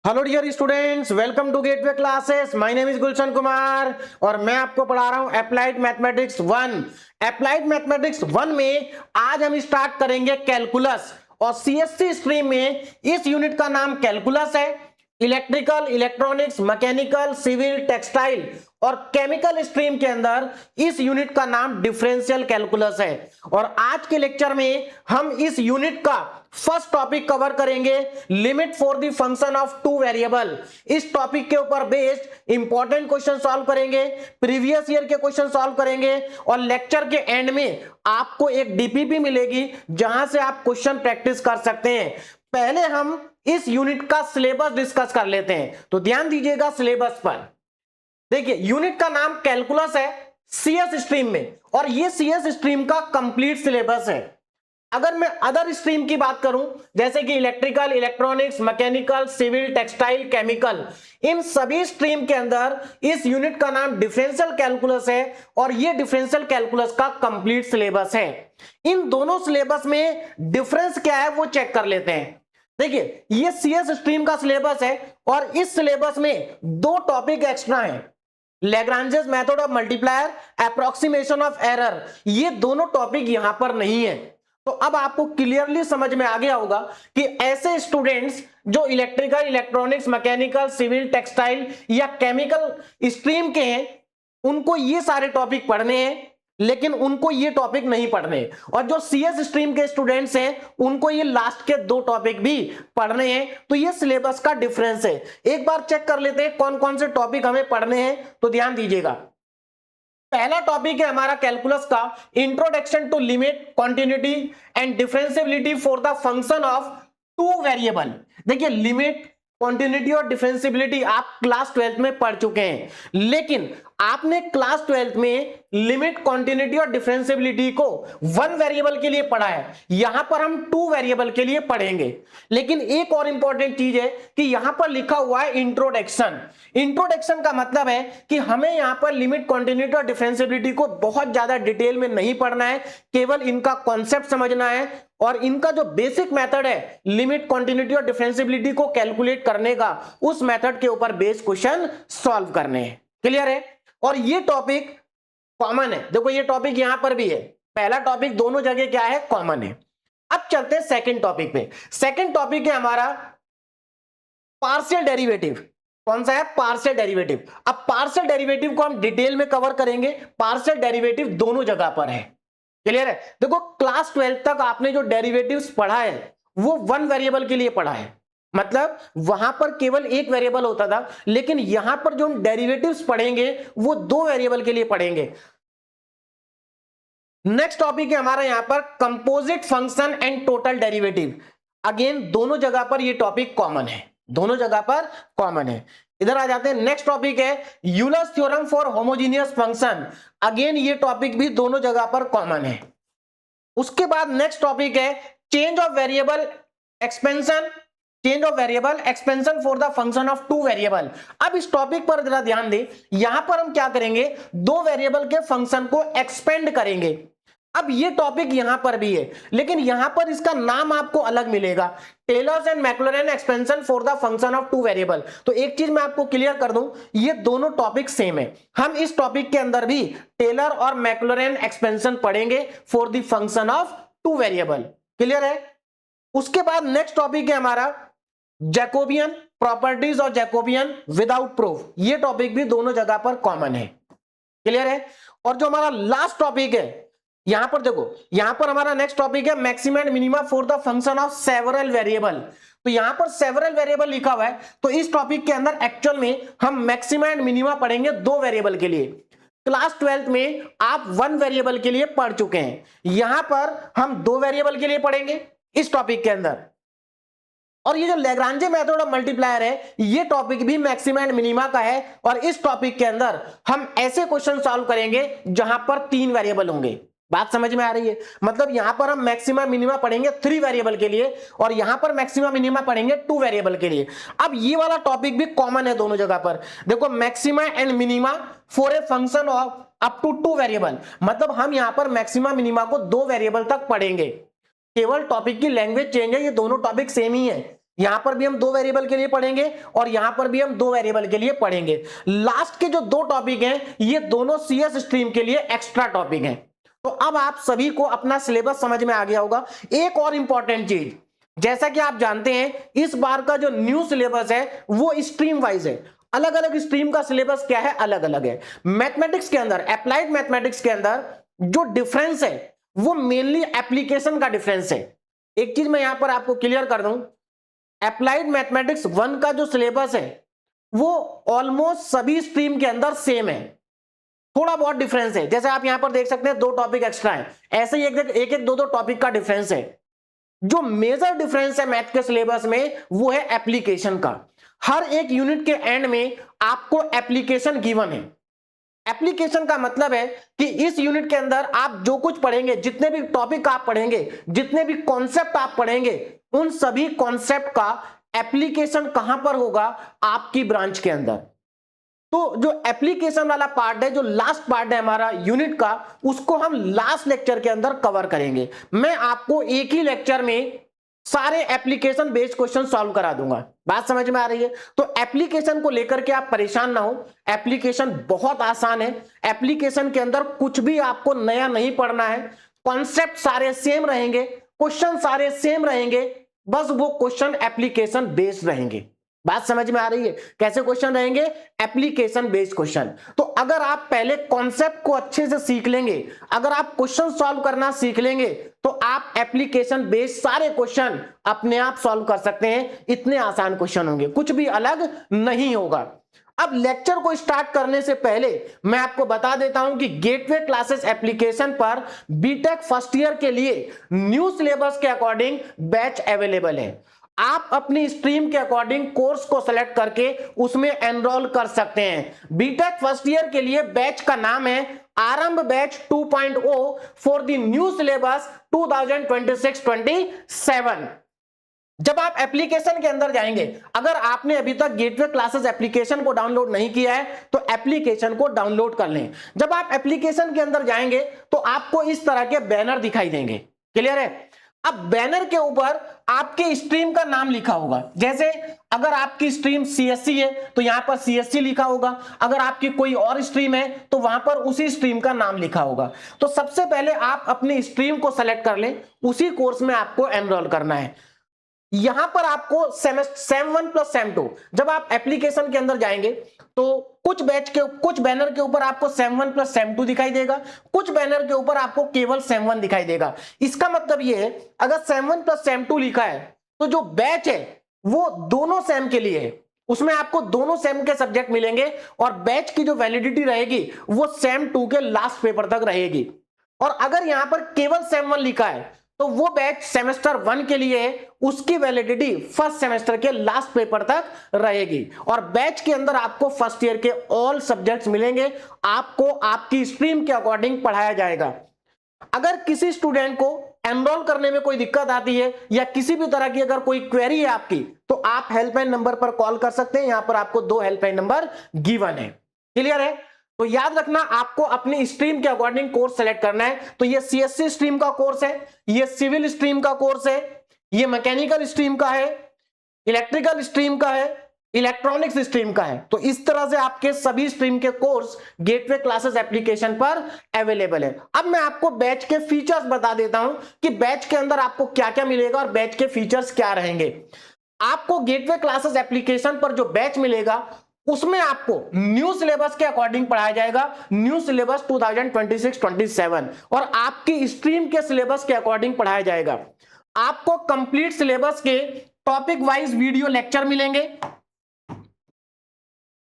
Hello dear students, welcome to Gateway classes. My name is Gulshan Kumar और मैं आपको पढ़ा रहा हूं अप्लाइड मैथमेटिक्स 1। अप्लाइड मैथमेटिक्स 1 में आज हम स्टार्ट करेंगे कैलकुलस और सीएससी स्ट्रीम में इस यूनिट का नाम कैलकुलस है। Electrical, electronics, mechanical, civil, textile और केमिकल स्ट्रीम के अंदर इस यूनिट का नाम डिफरेंशियल कैलकुलस है। और आज के लेक्चर में हम इस यूनिट का फर्स्ट टॉपिक कवर करेंगे, limit for the function of two variable. इस टॉपिक के ऊपर बेस्ड इंपॉर्टेंट क्वेश्चन सॉल्व करेंगे, प्रीवियस ईयर के क्वेश्चन सॉल्व करेंगे और लेक्चर के एंड में आपको एक डीपीपी मिलेगी जहां से आप क्वेश्चन प्रैक्टिस कर सकते हैं। पहले हम इस यूनिट का सिलेबस डिस्कस कर लेते हैं, तो ध्यान दीजिएगा सिलेबस पर। देखिए, यूनिट का नाम कैलकुलस है सीएस स्ट्रीम में और ये सीएस स्ट्रीम का कंप्लीट सिलेबस है। अगर मैं अदर स्ट्रीम की बात करूं जैसे कि electrical, electronics, mechanical, civil, textile, chemical, इन सभी स्ट्रीम के अंदर इस यूनिट का नाम डिफरेंशियल कैलकुलस है और ये डिफरेंशियल कैलकुलस का कंप्लीट सिलेबस है। इन दोनों सिलेबस में डिफरेंस क्या है वो चेक कर लेते हैं। देखिए, ये सीएस स्ट्रीम का सिलेबस है और इस सिलेबस में दो टॉपिक एक्स्ट्रा हैं, Lagrange's method of multiplier, approximation of error. ये दोनों टॉपिक यहां पर नहीं है। तो अब आपको क्लियरली समझ में आ गया होगा कि ऐसे स्टूडेंट्स जो electrical, electronics, mechanical, civil, textile या केमिकल स्ट्रीम के हैं उनको ये सारे टॉपिक पढ़ने हैं, लेकिन उनको ये टॉपिक नहीं पढ़ने। और जो सीएस स्ट्रीम के स्टूडेंट्स हैं उनको ये लास्ट के दो टॉपिक भी पढ़ने हैं। तो ये सिलेबस का डिफरेंस है। एक बार चेक कर लेते हैं कौन कौन से टॉपिक हमें पढ़ने हैं, तो ध्यान दीजिएगा। पहला टॉपिक है हमारा कैलकुलस का introduction to limit, continuity and differentiability for the function of two variable. देखिए, लिमिट, कॉन्टिन्यूटी और डिफरेंशियबिलिटी आप क्लास 12th में पढ़ चुके हैं, लेकिन आपने क्लास 12th में लिमिट, कॉन्टिन्यूटी और डिफरेंशियबिलिटी को वन वेरिएबल के लिए पढ़ा है। यहां पर हम टू वेरिएबल के लिए पढ़ेंगे। लेकिन एक और इंपॉर्टेंट चीज है कि यहां पर लिखा हुआ है इंट्रोडक्शन। इंट्रोडक्शन का मतलब है कि हमें यहां पर लिमिट, कॉन्टिन्यूटी और डिफरेंशियबिलिटी को बहुत ज्यादा डिटेल में नहीं पढ़ना है, केवल इनका कॉन्सेप्ट समझना है और इनका जो बेसिक मेथड है लिमिट, कॉन्टिन्यूटी और डिफरेंशियबिलिटी को कैलकुलेट करने का, उस मेथड के ऊपर बेस्ड क्वेश्चन सॉल्व करने हैं। क्लियर है? और ये टॉपिक कॉमन है। देखो, ये टॉपिक यहां पर भी है, पहला टॉपिक दोनों जगह क्या है, कॉमन है। अब चलते हैं सेकंड टॉपिक पे। सेकंड टॉपिक है हमारा पार्शियल डेरिवेटिव। कौन सा है? Partial derivative. अब पार्शियल डेरिवेटिव को हम डिटेल में कवर करेंगे। पार्शियल डेरिवेटिव दोनों जगह पर है। क्लियर है? देखो, क्लास 12 तक आपने जो डेरिवेटिव्स पढ़ा है वो वन वेरिएबल के लिए पढ़ा है, मतलब वहां पर केवल एक वेरिएबल होता था, लेकिन यहां पर जो हम डेरिवेटिव्स पढ़ेंगे वो दो वेरिएबल के लिए पढ़ेंगे। नेक्स्ट टॉपिक है हमारा यहां पर composite function and total derivative. Again दोनों जगह पर ये टॉपिक कॉमन है, दोनों जगह पर कॉमन है। इधर आ जाते हैं, नेक्स्ट टॉपिक है Euler's theorem for homogeneous function. Again ये टॉपिक भी दोनों जगह पर कॉमन है। उसके बाद नेक्स्ट टॉपिक है change of variable expansion, change of variable expansion for the function of two variable. अब इस टॉपिक पर जरा ध्यान दें, यहां पर हम क्या करेंगे, दो वेरिएबल के फंक्शन को एक्सपेंड करेंगे। अब ये टॉपिक यहां पर भी है, लेकिन यहां पर इसका नाम आपको अलग मिलेगा, Taylor's and Maclaurin expansion for the function of two variable. तो एक चीज मैं आपको क्लियर कर दूं, ये दोनों टॉपिक सेम है। हम इस टॉपिक के अंदर भी टेलर और मैक्लॉरेन एक्सपेंशन पढ़ेंगे for the function of two variable. Clear है? उसके बाद नेक्स्ट टॉपिक है हमारा Jacobian, properties of Jacobian without proof. ये टॉपिक भी दोनों जगह पर कॉमन है। क्लियर है? और जो हमारा लास्ट टॉपिक है, यहां पर देखो, यहां पर हमारा नेक्स्ट टॉपिक है maxima and minima for the function of several variable. तो यहां पर सेवरल वेरिएबल लिखा हुआ है, तो इस टॉपिक के अंदर एक्चुअल में हम मैक्सिमा एंड मिनिमा पढ़ेंगे दो वेरिएबल के लिए। क्लास 12th में आप वन वेरिएबल के लिए पढ़ चुके हैं, यहां पर हम दो वेरिएबल के लिए पढ़ेंगे इस टॉपिक के अंदर। और ये जो लैग्रांजे मेथड ऑफ मल्टीप्लायर है, ये टॉपिक भी मैक्सिमा एंड मिनिमा का है और इस टॉपिक के अंदर हम ऐसे क्वेश्चन सॉल्व करेंगे जहां पर तीन वेरिएबल होंगे। बात समझ में आ रही है? मतलब यहां पर हम मैक्सिमा मिनिमा पढ़ेंगे थ्री वेरिएबल के लिए और यहां पर मैक्सिमा मिनिमा पढ़ेंगे टू वेरिएबल के लिए। अब ये वाला टॉपिक भी कॉमन है दोनों जगह पर। देखो, maxima and minima for a function of up to two variable, मतलब हम यहां पर मैक्सिमा मिनिमा को दो वेरिएबल तक पढ़ेंगे, केवल टॉपिक की लैंग्वेज चेंज है, ये दोनों टॉपिक सेम ही है। यहां पर भी हम 2 वेरिएबल के लिए पढ़ेंगे और यहां पर भी हम 2 वेरिएबल के लिए पढ़ेंगे। लास्ट के जो 2 टॉपिक हैं ये दोनों सीएस स्ट्रीम के लिए एक्स्ट्रा टॉपिक हैं। तो अब आप सभी को अपना सिलेबस समझ में आ गया होगा। एक और इंपॉर्टेंट चीज, जैसा कि आप जानते हैं इस बार का जो न्यू सिलेबस है वो स्ट्रीम वाइज है। अलग अलग स्ट्रीम का सिलेबस क्या है, अलग अलग है। मैथमेटिक्स के अंदर, अप्लाइड मैथमेटिक्स के अंदर जो डिफरेंस है वो मेनली एप्लीकेशन का डिफरेंस है। एक चीज मैं यहां पर आपको क्लियर कर दूं, अप्लाइड मैथमेटिक्स 1 का जो सिलेबस है वो ऑलमोस्ट सभी स्ट्रीम के अंदर सेम है, थोड़ा बहुत डिफरेंस है। जैसे आप यहां पर देख सकते हैं 2 टॉपिक एक्स्ट्रा हैं, ऐसे ही एक एक 2 टॉपिक का डिफरेंस है। जो मेजर डिफरेंस है मैथ के सिलेबस में वो है एप्लीकेशन का। हर एक यूनिट के एंड में आपको एप्लीकेशन गिवन है। एप्लीकेशन का मतलब है कि इस यूनिट के अंदर आप जो कुछ पढ़ेंगे, जितने भी टॉपिक आप पढ़ेंगे, जितने भी कॉन्सेप्ट आप पढ़ेंगे, उन सभी कॉन्सेप्ट का एप्लीकेशन कहां पर होगा, आपकी ब्रांच के अंदर। तो जो एप्लीकेशन वाला पार्ट है, जो लास्ट पार्ट है हमारा यूनिट का, उसको हम लास्ट लेक्चर के अंदर कवर करेंगे। मैं आपको एक ही लेक्चर में सारे एप्लीकेशन बेस्ड क्वेश्चन सॉल्व करा दूंगा। बात समझ में आ रही है? तो एप्लीकेशन को लेकर के आप परेशान ना हो, एप्लीकेशन बहुत आसान है। एप्लीकेशन के अंदर कुछ भी आपको नया नहीं पढ़ना है, कॉन्सेप्ट सारे सेम रहेंगे, क्वेश्चन सारे सेम रहेंगे, बस वो क्वेश्चन एप्लीकेशन बेस्ड रहेंगे। बात समझ में आ रही है? कैसे क्वेश्चन रहेंगे? Application based question. तो अगर आप पहले कॉन्सेप्ट को अच्छे से सीख लेंगे, अगर आप क्वेश्चन सॉल्व करना सीख लेंगे, तो आप एप्लीकेशन बेस्ड सारे क्वेश्चन अपने आप सॉल्व कर सकते हैं। इतने आसान क्वेश्चन होंगे, कुछ भी अलग नहीं होगा। अब लेक्चर को स्टार्ट करने से पहले मैं आपको बता देता हूं कि गेटवे क्लासेस एप्लीकेशन पर बीटेक फर्स्ट ईयर के लिए न्यू सिलेबस के अकॉर्डिंग बैच अवेलेबल है। आप अपनी स्ट्रीम के अकॉर्डिंग कोर्स को सेलेक्ट करके उसमें एनरोल कर सकते हैं। बीटेक फर्स्ट ईयर के लिए बैच का नाम है आरंभ batch 2.0 for the new syllabus 2026-27। जब आप एप्लीकेशन के अंदर जाएंगे, अगर आपने अभी तक गेटवे क्लासेस एप्लीकेशन को डाउनलोड नहीं किया है तो एप्लीकेशन को डाउनलोड कर लें। जब आप एप्लीकेशन के अंदर जाएंगे तो आपको इस तरह के बैनर दिखाई देंगे। क्लियर है? अब बैनर के ऊपर आपके स्ट्रीम का नाम लिखा होगा। जैसे अगर आपकी स्ट्रीम सीएससी है तो यहां पर सीएससी लिखा होगा, अगर आपकी कोई और स्ट्रीम है तो वहां पर उसी स्ट्रीम का नाम लिखा होगा। तो सबसे पहले आप अपनी स्ट्रीम को सेलेक्ट कर लें, उसी कोर्स में आपको एनरोल करना है। यहां पर आपको सेम 1 प्लस सेम 2, जब आप एप्लीकेशन के अंदर जाएंगे तो कुछ बैनर के ऊपर आपको सेम 1 प्लस सेम 2 दिखाई देगा, कुछ बैनर के ऊपर आपको केवल सेम 1 दिखाई देगा। इसका मतलब यह है अगर सेम 1 प्लस सेम 2 लिखा है तो जो बैच है वो दोनों सेम के लिए है, उसमें आपको दोनों सेम के सब्जेक्ट मिलेंगे और बैच की जो वैलिडिटी रहेगी वो सेम 2 के लास्ट पेपर तक रहेगी। और अगर यहां पर केवल सेम 1 लिखा है तो वो बैच सेमेस्टर 1 के लिए है, उसकी वैलिडिटी फर्स्ट सेमेस्टर के लास्ट पेपर तक रहेगी। और बैच के अंदर आपको फर्स्ट ईयर के ऑल सब्जेक्ट्स मिलेंगे, आपको आपकी स्ट्रीम के अकॉर्डिंग पढ़ाया जाएगा। अगर किसी स्टूडेंट को एनरोल करने में कोई दिक्कत आती है या किसी भी तरह की अगर कोई क्वेरी है आपकी, तो आप हेल्पलाइन नंबर पर कॉल कर सकते हैं। यहां पर आपको 2 हेल्पलाइन नंबर गिवन है। क्लियर है? तो याद रखना, आपको अपनी स्ट्रीम के अकॉर्डिंग कोर्स सेलेक्ट करना है। तो ये सीएससी स्ट्रीम का कोर्स है, ये सिविल स्ट्रीम का कोर्स है, ये मैकेनिकल स्ट्रीम का है, इलेक्ट्रिकल स्ट्रीम का है, इलेक्ट्रॉनिक्स स्ट्रीम का है। तो इस तरह से आपके सभी स्ट्रीम के कोर्स गेटवे क्लासेस एप्लीकेशन पर अवेलेबल है। अब मैं आपको बैच के फीचर्स बता देता हूं कि बैच के अंदर आपको क्या क्या मिलेगा और बैच के फीचर्स क्या रहेंगे। आपको गेटवे क्लासेस एप्लीकेशन पर जो बैच मिलेगा उसमें आपको न्यू सिलेबस के अकॉर्डिंग पढ़ाया जाएगा, न्यू सिलेबस 2026-27, और आपकी स्ट्रीम के सिलेबस के अकॉर्डिंग पढ़ाया जाएगा। आपको कंप्लीट सिलेबस के टॉपिक वाइज वीडियो लेक्चर मिलेंगे,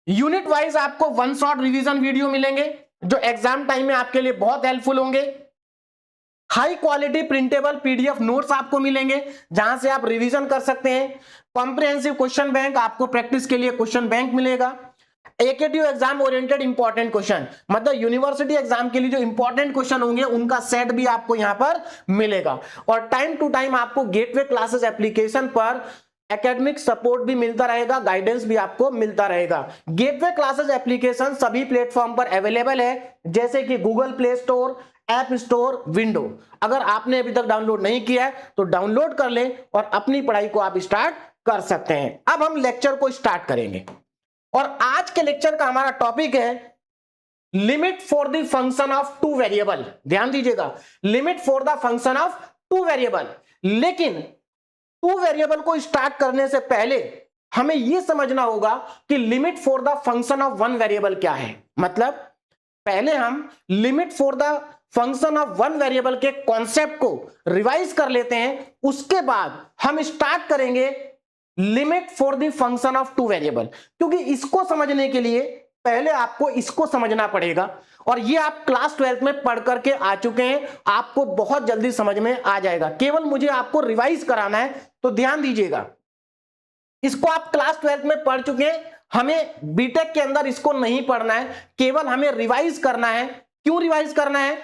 यूनिट वाइज आपको 1 शॉट रिवीजन वीडियो मिलेंगे जो एग्जाम टाइम में आपके लिए बहुत हेल्पफुल होंगे। High quality printable PDF notes आपको मिलेंगे जहां से आप रिवीजन कर सकते हैं। कॉम्प्रिहेंसिव क्वेश्चन बैंक, आपको प्रैक्टिस के लिए क्वेश्चन बैंक मिलेगा। AKTU exam oriented important question, मतलब यूनिवर्सिटी एग्जाम के लिए जो इंपॉर्टेंट क्वेश्चन होंगे उनका सेट भी आपको यहां पर मिलेगा। और टाइम टू टाइम आपको गेटवे क्लासेस एप्लीकेशन पर एकेडमिक सपोर्ट भी मिलता रहेगा, गाइडेंस भी आपको मिलता रहेगा। गेटवे क्लासेस एप्लीकेशन सभी प्लेटफॉर्म पर अवेलेबल है, जैसे कि Google play store, app store, window. अगर आपने अभी तक डाउनलोड नहीं किया है तो डाउनलोड कर लें और अपनी पढ़ाई को आप स्टार्ट कर सकते हैं। अब हम लेक्चर को स्टार्ट करेंगे और आज के लेक्चर का हमारा टॉपिक है limit for the function of two variable. ध्यान दीजिएगा, limit for the function of two variable. लेकिन टू वेरिएबल को स्टार्ट करने से पहले हमें यह समझना होगा कि limit for the function of one variable क्या है। मतलब पहले हम limit for the function of one variable के कॉन्सेप्ट को रिवाइज कर लेते हैं, उसके बाद हम स्टार्ट करेंगे limit for the function of two variable. क्योंकि इसको समझने के लिए पहले आपको इसको समझना पड़ेगा और ये आप क्लास 12 में पढ़ करके आ चुके हैं, आपको बहुत जल्दी समझ में आ जाएगा। केवल मुझे आपको रिवाइज कराना है, तो ध्यान दीजिएगा, इसको आप क्लास 12 में पढ़ चुके हैं, हमें बीटेक के अंदर इसको नहीं पढ़ना है, केवल हमें रिवाइज करना है। क्यों रिवाइज करना है?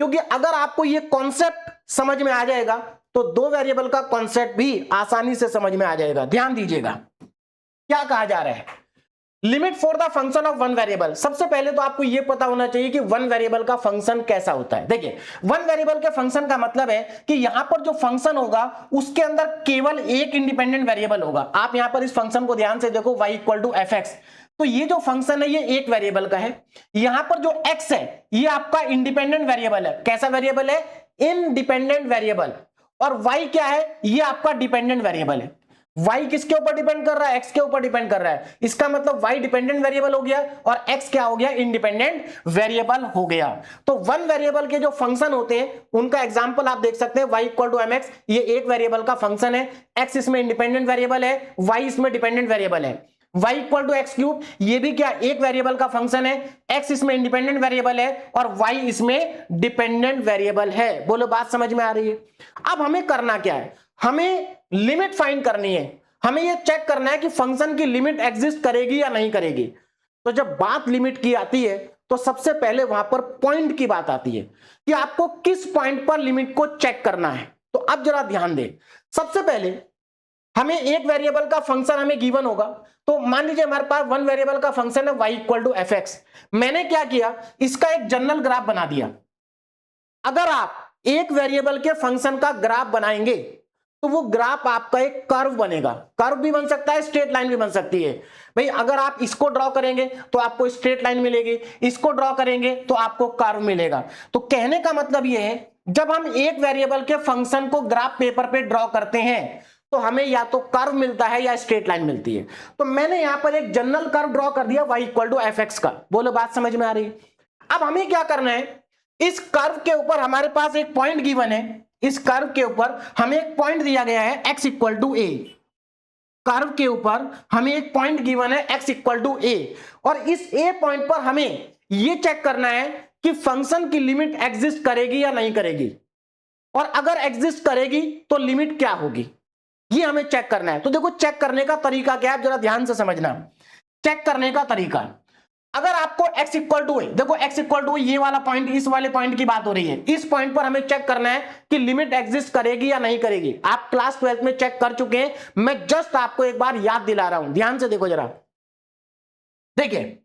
क्योंकि अगर आपको ये कॉन्सेप्ट समझ में आ जाएगा तो दो वेरिएबल का कॉन्सेप्ट भी आसानी से समझ में आ जाएगा। ध्यान दीजिएगा क्या कहा जा रहा है, limit for the function of one variable. सबसे पहले तो आपको यह पता होना चाहिए कि वन वेरिएबल का फंक्शन कैसा होता है। देखिए, वन वेरिएबल के फंक्शन का मतलब है कि यहां पर जो फंक्शन होगा उसके अंदर केवल एक इंडिपेंडेंट वेरिएबल होगा। आप यहां पर इस फंक्शन को ध्यान से देखो, y = fx, तो ये जो फंक्शन है ये एक वेरिएबल का है। यहां पर जो x है ये आपका इंडिपेंडेंट वेरिएबल है। कैसा वेरिएबल है? Independent variable. और y क्या है? ये आपका डिपेंडेंट वेरिएबल है। y किसके ऊपर डिपेंड कर रहा है? x के ऊपर डिपेंड कर रहा है। इसका मतलब y डिपेंडेंट वेरिएबल हो गया और x क्या हो गया? इंडिपेंडेंट वेरिएबल हो गया। तो वन वेरिएबल के जो फंक्शन होते हैं उनका एग्जांपल आप देख सकते हैं, y = mx, ये एक वेरिएबल का फंक्शन है। x इसमें इंडिपेंडेंट वेरिएबल है, y इसमें डिपेंडेंट वेरिएबल है। y = x³, ये भी क्या? एक वेरिएबल का फंक्शन है, x इसमें इंडिपेंडेंट वेरिएबल है और y इसमें डिपेंडेंट वेरिएबल है। बोलो बात समझ में आ रही है? अब हमें करना क्या है? हमें लिमिट फाइंड करनी है। हमें यह चेक करना है कि फंक्शन की लिमिट एग्जिस्ट करेगी या नहीं करेगी। तो जब बात लिमिट की आती है तो सबसे पहले वहां पर पॉइंट की बात आती है कि आपको किस पॉइंट पर लिमिट को चेक करना है। तो अब जरा ध्यान दें, सबसे पहले हमें एक वेरिएबल का फंक्शन हमें गिवन होगा। तो मान लीजिए हमारे पास वन वेरिएबल का फंक्शन है y = fx। मैंने क्या किया, इसका एक जनरल ग्राफ बना दिया। अगर आप एक वेरिएबल के फंक्शन का ग्राफ बनाएंगे तो वो ग्राफ आपका एक कर्व बनेगा। कर्व भी बन सकता है, स्ट्रेट लाइन भी बन सकती है। भाई अगर आप इसको ड्रॉ करेंगे तो आपको स्ट्रेट लाइन मिलेगी, इसको ड्रॉ करेंगे तो आपको कर्व मिलेगा। तो कहने का मतलब ये है, जब हम एक वेरिएबल के फंक्शन को ग्राफ पेपर पे ड्रॉ करते हैं तो हमें या तो कर्व मिलता है या स्ट्रेट लाइन मिलती है। तो मैंने यहां पर एक जनरल कर्व ड्रॉ कर दिया y = fx का। बोलो बात समझ में आ रही है? अब हमें क्या करना है, इस कर्व के ऊपर हमारे पास एक पॉइंट गिवन है। इस कर्व के ऊपर हमें एक पॉइंट दिया गया है x = a। कर्व के ऊपर हमें एक पॉइंट गिवन है x = a और इस a पॉइंट पर हमें यह चेक करना है कि फंक्शन की लिमिट एग्जिस्ट करेगी या नहीं करेगी, और अगर एग्जिस्ट करेगी तो लिमिट क्या होगी, ये हमें चेक करना है। तो देखो चेक करने का तरीका क्या है, आप जरा ध्यान से समझना। चेक करने का तरीका, अगर आपको x = a, देखो x = ये वाला पॉइंट, इस वाले पॉइंट की बात हो रही है, इस पॉइंट पर हमें चेक करना है कि लिमिट एग्जिस्ट करेगी या नहीं करेगी। आप क्लास 12 में चेक कर चुके हैं, मैं जस्ट आपको एक बार याद दिला रहा हूं। ध्यान से देखो जरा, देखिए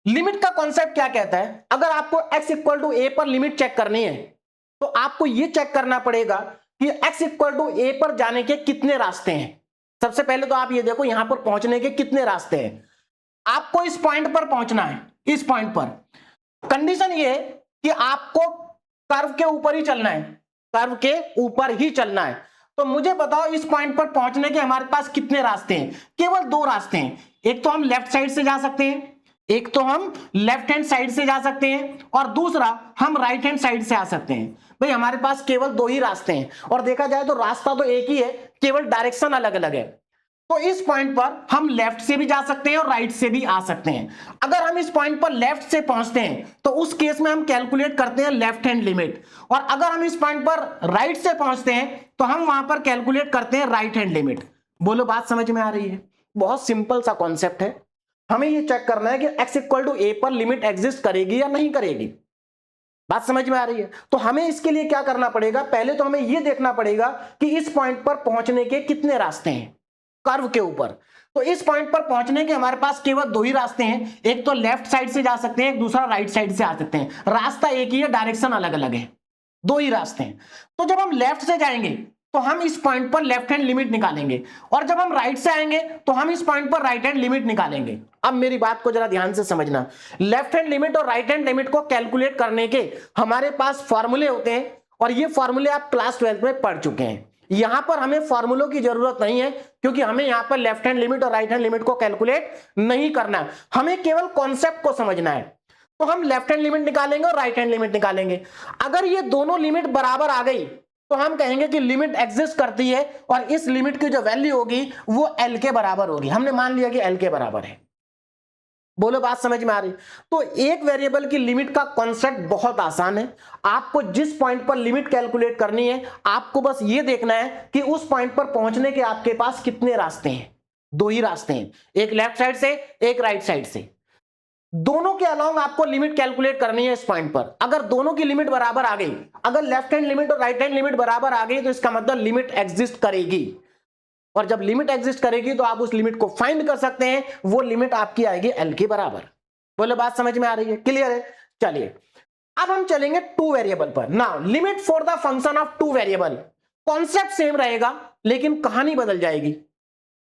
लिमिट का कॉन्सेप्ट क्या कहता है। अगर आपको x = a पर लिमिट चेक करनी है तो आपको यह चेक करना पड़ेगा कि x = a पर जाने के कितने रास्ते हैं। सबसे पहले तो आप ये देखो यहां पर पहुंचने के कितने रास्ते हैं। आपको इस पॉइंट पर पहुंचना है, इस पॉइंट पर कंडीशन ये है कि आपको कर्व के ऊपर ही चलना है, कर्व के ऊपर ही चलना है। तो मुझे बताओ इस पॉइंट पर पहुंचने के हमारे पास कितने रास्ते हैं? केवल दो रास्ते हैं। एक तो हम लेफ्ट साइड से जा सकते हैं, एक तो हम लेफ्ट हैंड साइड से जा सकते हैं, और दूसरा हम राइट हैंड साइड से आ सकते हैं। भाई हमारे पास केवल दो ही रास्ते हैं, और देखा जाए तो रास्ता तो एक ही है, केवल डायरेक्शन अलग अलग है। तो इस पॉइंट पर हम लेफ्ट से भी जा सकते हैं और राइट से भी आ सकते हैं। अगर हम इस पॉइंट पर लेफ्ट से पहुंचते हैं तो उस केस में हम कैलकुलेट करते हैं लेफ्ट हैंड लिमिट, और अगर हम इस पॉइंट पर राइट से पहुंचते हैं तो हम वहां पर कैलकुलेट करते हैं राइट हैंड लिमिट। बोलो बात समझ में आ रही है? बहुत सिंपल सा कॉन्सेप्ट है। हमें यह चेक करना है कि x = a पर लिमिट एग्जिस्ट करेगी या नहीं करेगी। बात समझ में आ रही है? तो हमें इसके लिए क्या करना पड़ेगा, पहले तो हमें यह देखना पड़ेगा कि इस पॉइंट पर पहुंचने के कितने रास्ते हैं कर्व के ऊपर। तो इस पॉइंट पर पहुंचने के हमारे पास केवल दो ही रास्ते हैं, एक तो लेफ्ट साइड से जा सकते हैं, एक दूसरा राइट साइड से आ सकते हैं। रास्ता एक ही है, डायरेक्शन अलग अलग है, दो ही रास्ते हैं। तो जब हम लेफ्ट से जाएंगे तो हम इस पॉइंट पर लेफ्ट हैंड लिमिट निकालेंगे, और जब हम राइट से आएंगे तो हम इस पॉइंट पर राइट हैंड लिमिट निकालेंगे। अब मेरी बात को जरा ध्यान से समझना, लेफ्ट हैंड लिमिट और राइट हैंड लिमिट को कैलकुलेट करने के हमारे पास फॉर्मूले होते हैं, और ये फॉर्मूले आप क्लास 12 में पढ़ चुके हैं। यहां पर हमें फॉर्मूलों की जरूरत नहीं है, क्योंकि हमें यहां पर लेफ्ट हैंड लिमिट और राइट हैंड लिमिट को कैलकुलेट नहीं करना है, हमें केवल कॉन्सेप्ट को समझना है। तो हम लेफ्ट हैंड लिमिट निकालेंगे और राइट हैंड लिमिट निकालेंगे। अगर ये दोनों लिमिट बराबर आ गई तो हम कहेंगे कि लिमिट एग्जिस्ट करती है, और इस लिमिट की जो वैल्यू होगी वो एल के बराबर होगी। हमने मान लिया कि एल के बराबर है। बोलो बात समझ में आ रही? तो एक वेरिएबल की लिमिट का कॉन्सेप्ट बहुत आसान है। आपको जिस पॉइंट पर लिमिट कैलकुलेट करनी है, आपको बस ये देखना है कि उस पॉइंट पर पहुंचने के आपके पास कितने रास्ते हैं। दो ही रास्ते हैं, एक लेफ्ट साइड से, एक राइट साइड से। दोनों के अलोंग आपको लिमिट कैलकुलेट करनी है इस पॉइंट पर। अगर दोनों की लिमिट बराबर आ गई, अगर लेफ्ट हैंड लिमिट और राइट हैंड लिमिट बराबर आ गई, तो इसका मतलब लिमिट एग्जिस्ट करेगी, और जब लिमिट एग्जिस्ट करेगी तो आप उस लिमिट को फाइंड कर सकते हैं। वो लिमिट आपकी आएगी एल के बराबर। बोलो बात समझ में आ रही है? क्लियर है? चलिए अब हम चलेंगे टू वेरिएबल पर। Now limit for the function of two variable, concept same रहेगा लेकिन कहानी बदल जाएगी।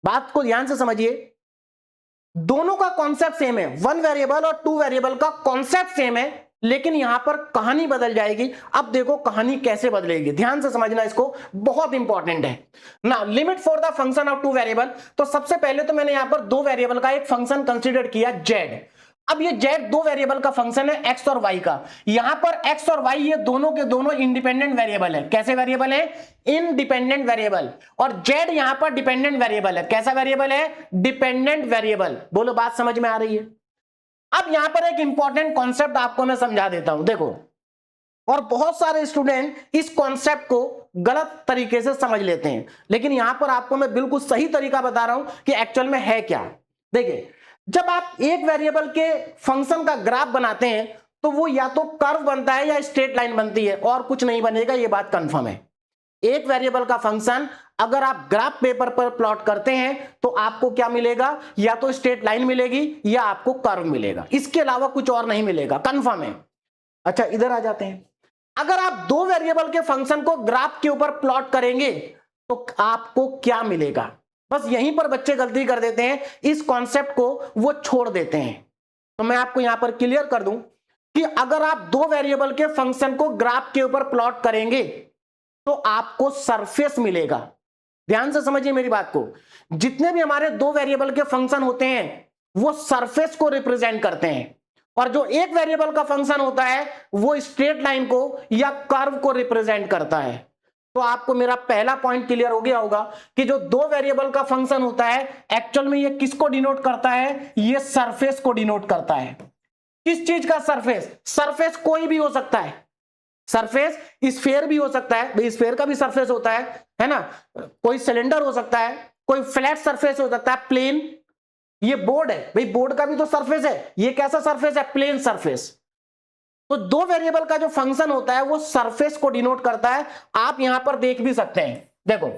बात को ध्यान से समझिए, दोनों का कॉन्सेप्ट सेम है, वन वेरिएबल और टू वेरिएबल का कॉन्सेप्ट सेम है, लेकिन यहां पर कहानी बदल जाएगी। अब देखो कहानी कैसे बदलेगी, ध्यान से समझना, इसको बहुत इंपॉर्टेंट है। Now limit for the function of two variable, तो सबसे पहले तो मैंने यहां पर दो वेरिएबल का एक फंक्शन कंसीडर किया जेड। अब ये जेड दो वेरिएबल का फंक्शन है एक्स और वाई का। यहां पर एक्स और वाई ये दोनों के दोनों इंडिपेंडेंट वेरिएबल है। कैसे वेरिएबल है? Independent variable. और जेड यहां पर डिपेंडेंट वेरिएबल है। कैसा वेरिएबल है? Dependent variable. बोलो बात समझ में आ रही है? अब यहां पर एक इंपॉर्टेंट कॉन्सेप्ट आपको मैं समझा देता हूं, देखो। और बहुत सारे स्टूडेंट इस कॉन्सेप्ट को गलत तरीके से समझ लेते हैं, लेकिन यहां पर आपको मैं बिल्कुल सही तरीका बता रहा हूं कि एक्चुअल में है क्या। देखिए, जब आप एक वेरिएबल के फंक्शन का ग्राफ बनाते हैं तो वो या तो कर्व बनता है या स्ट्रेट लाइन बनती है, और कुछ नहीं बनेगा, ये बात कंफर्म है। एक वेरिएबल का फंक्शन अगर आप ग्राफ पेपर पर प्लॉट करते हैं तो आपको क्या मिलेगा? या तो स्ट्रेट लाइन मिलेगी या आपको कर्व मिलेगा, इसके अलावा कुछ और नहीं मिलेगा, कंफर्म है। अच्छा इधर आ जाते हैं, अगर आप दो वेरिएबल के फंक्शन को ग्राफ के ऊपर प्लॉट करेंगे तो आपको क्या मिलेगा? बस यहीं पर बच्चे गलती कर देते हैं, इस कॉन्सेप्ट को वो छोड़ देते हैं। तो मैं आपको यहां पर क्लियर कर दूं कि अगर आप दो वेरिएबल के फंक्शन को ग्राफ के ऊपर प्लॉट करेंगे तो आपको सरफेस मिलेगा। ध्यान से समझिए मेरी बात को, जितने भी हमारे दो वेरिएबल के फंक्शन होते हैं वो सरफेस को रिप्रेजेंट करते हैं, और जो एक वेरिएबल का फंक्शन होता है वो स्ट्रेट लाइन को या कर्व को रिप्रेजेंट करता है। तो आपको मेरा पहला पॉइंट क्लियर हो गया होगा कि जो दो वेरिएबल का फंक्शन होता है एक्चुअल में ये किसको डिनोट करता है? ये सरफेस को डिनोट करता है। किस चीज का सरफेस? सरफेस कोई भी हो सकता है, सरफेस स्फीयर भी हो सकता है, स्फीयर का भी सरफेस होता है ना, कोई सिलेंडर हो सकता है, कोई फ्लैट सरफेस हो सकता है, प्लेन। ये बोर्ड है भाई, बोर्ड का भी तो सरफेस है, ये कैसा सरफेस है? Plane surface. तो दो वेरिएबल का जो फंक्शन होता है वो सरफेस को डिनोट करता है। आप यहां पर देख भी सकते हैं, देखो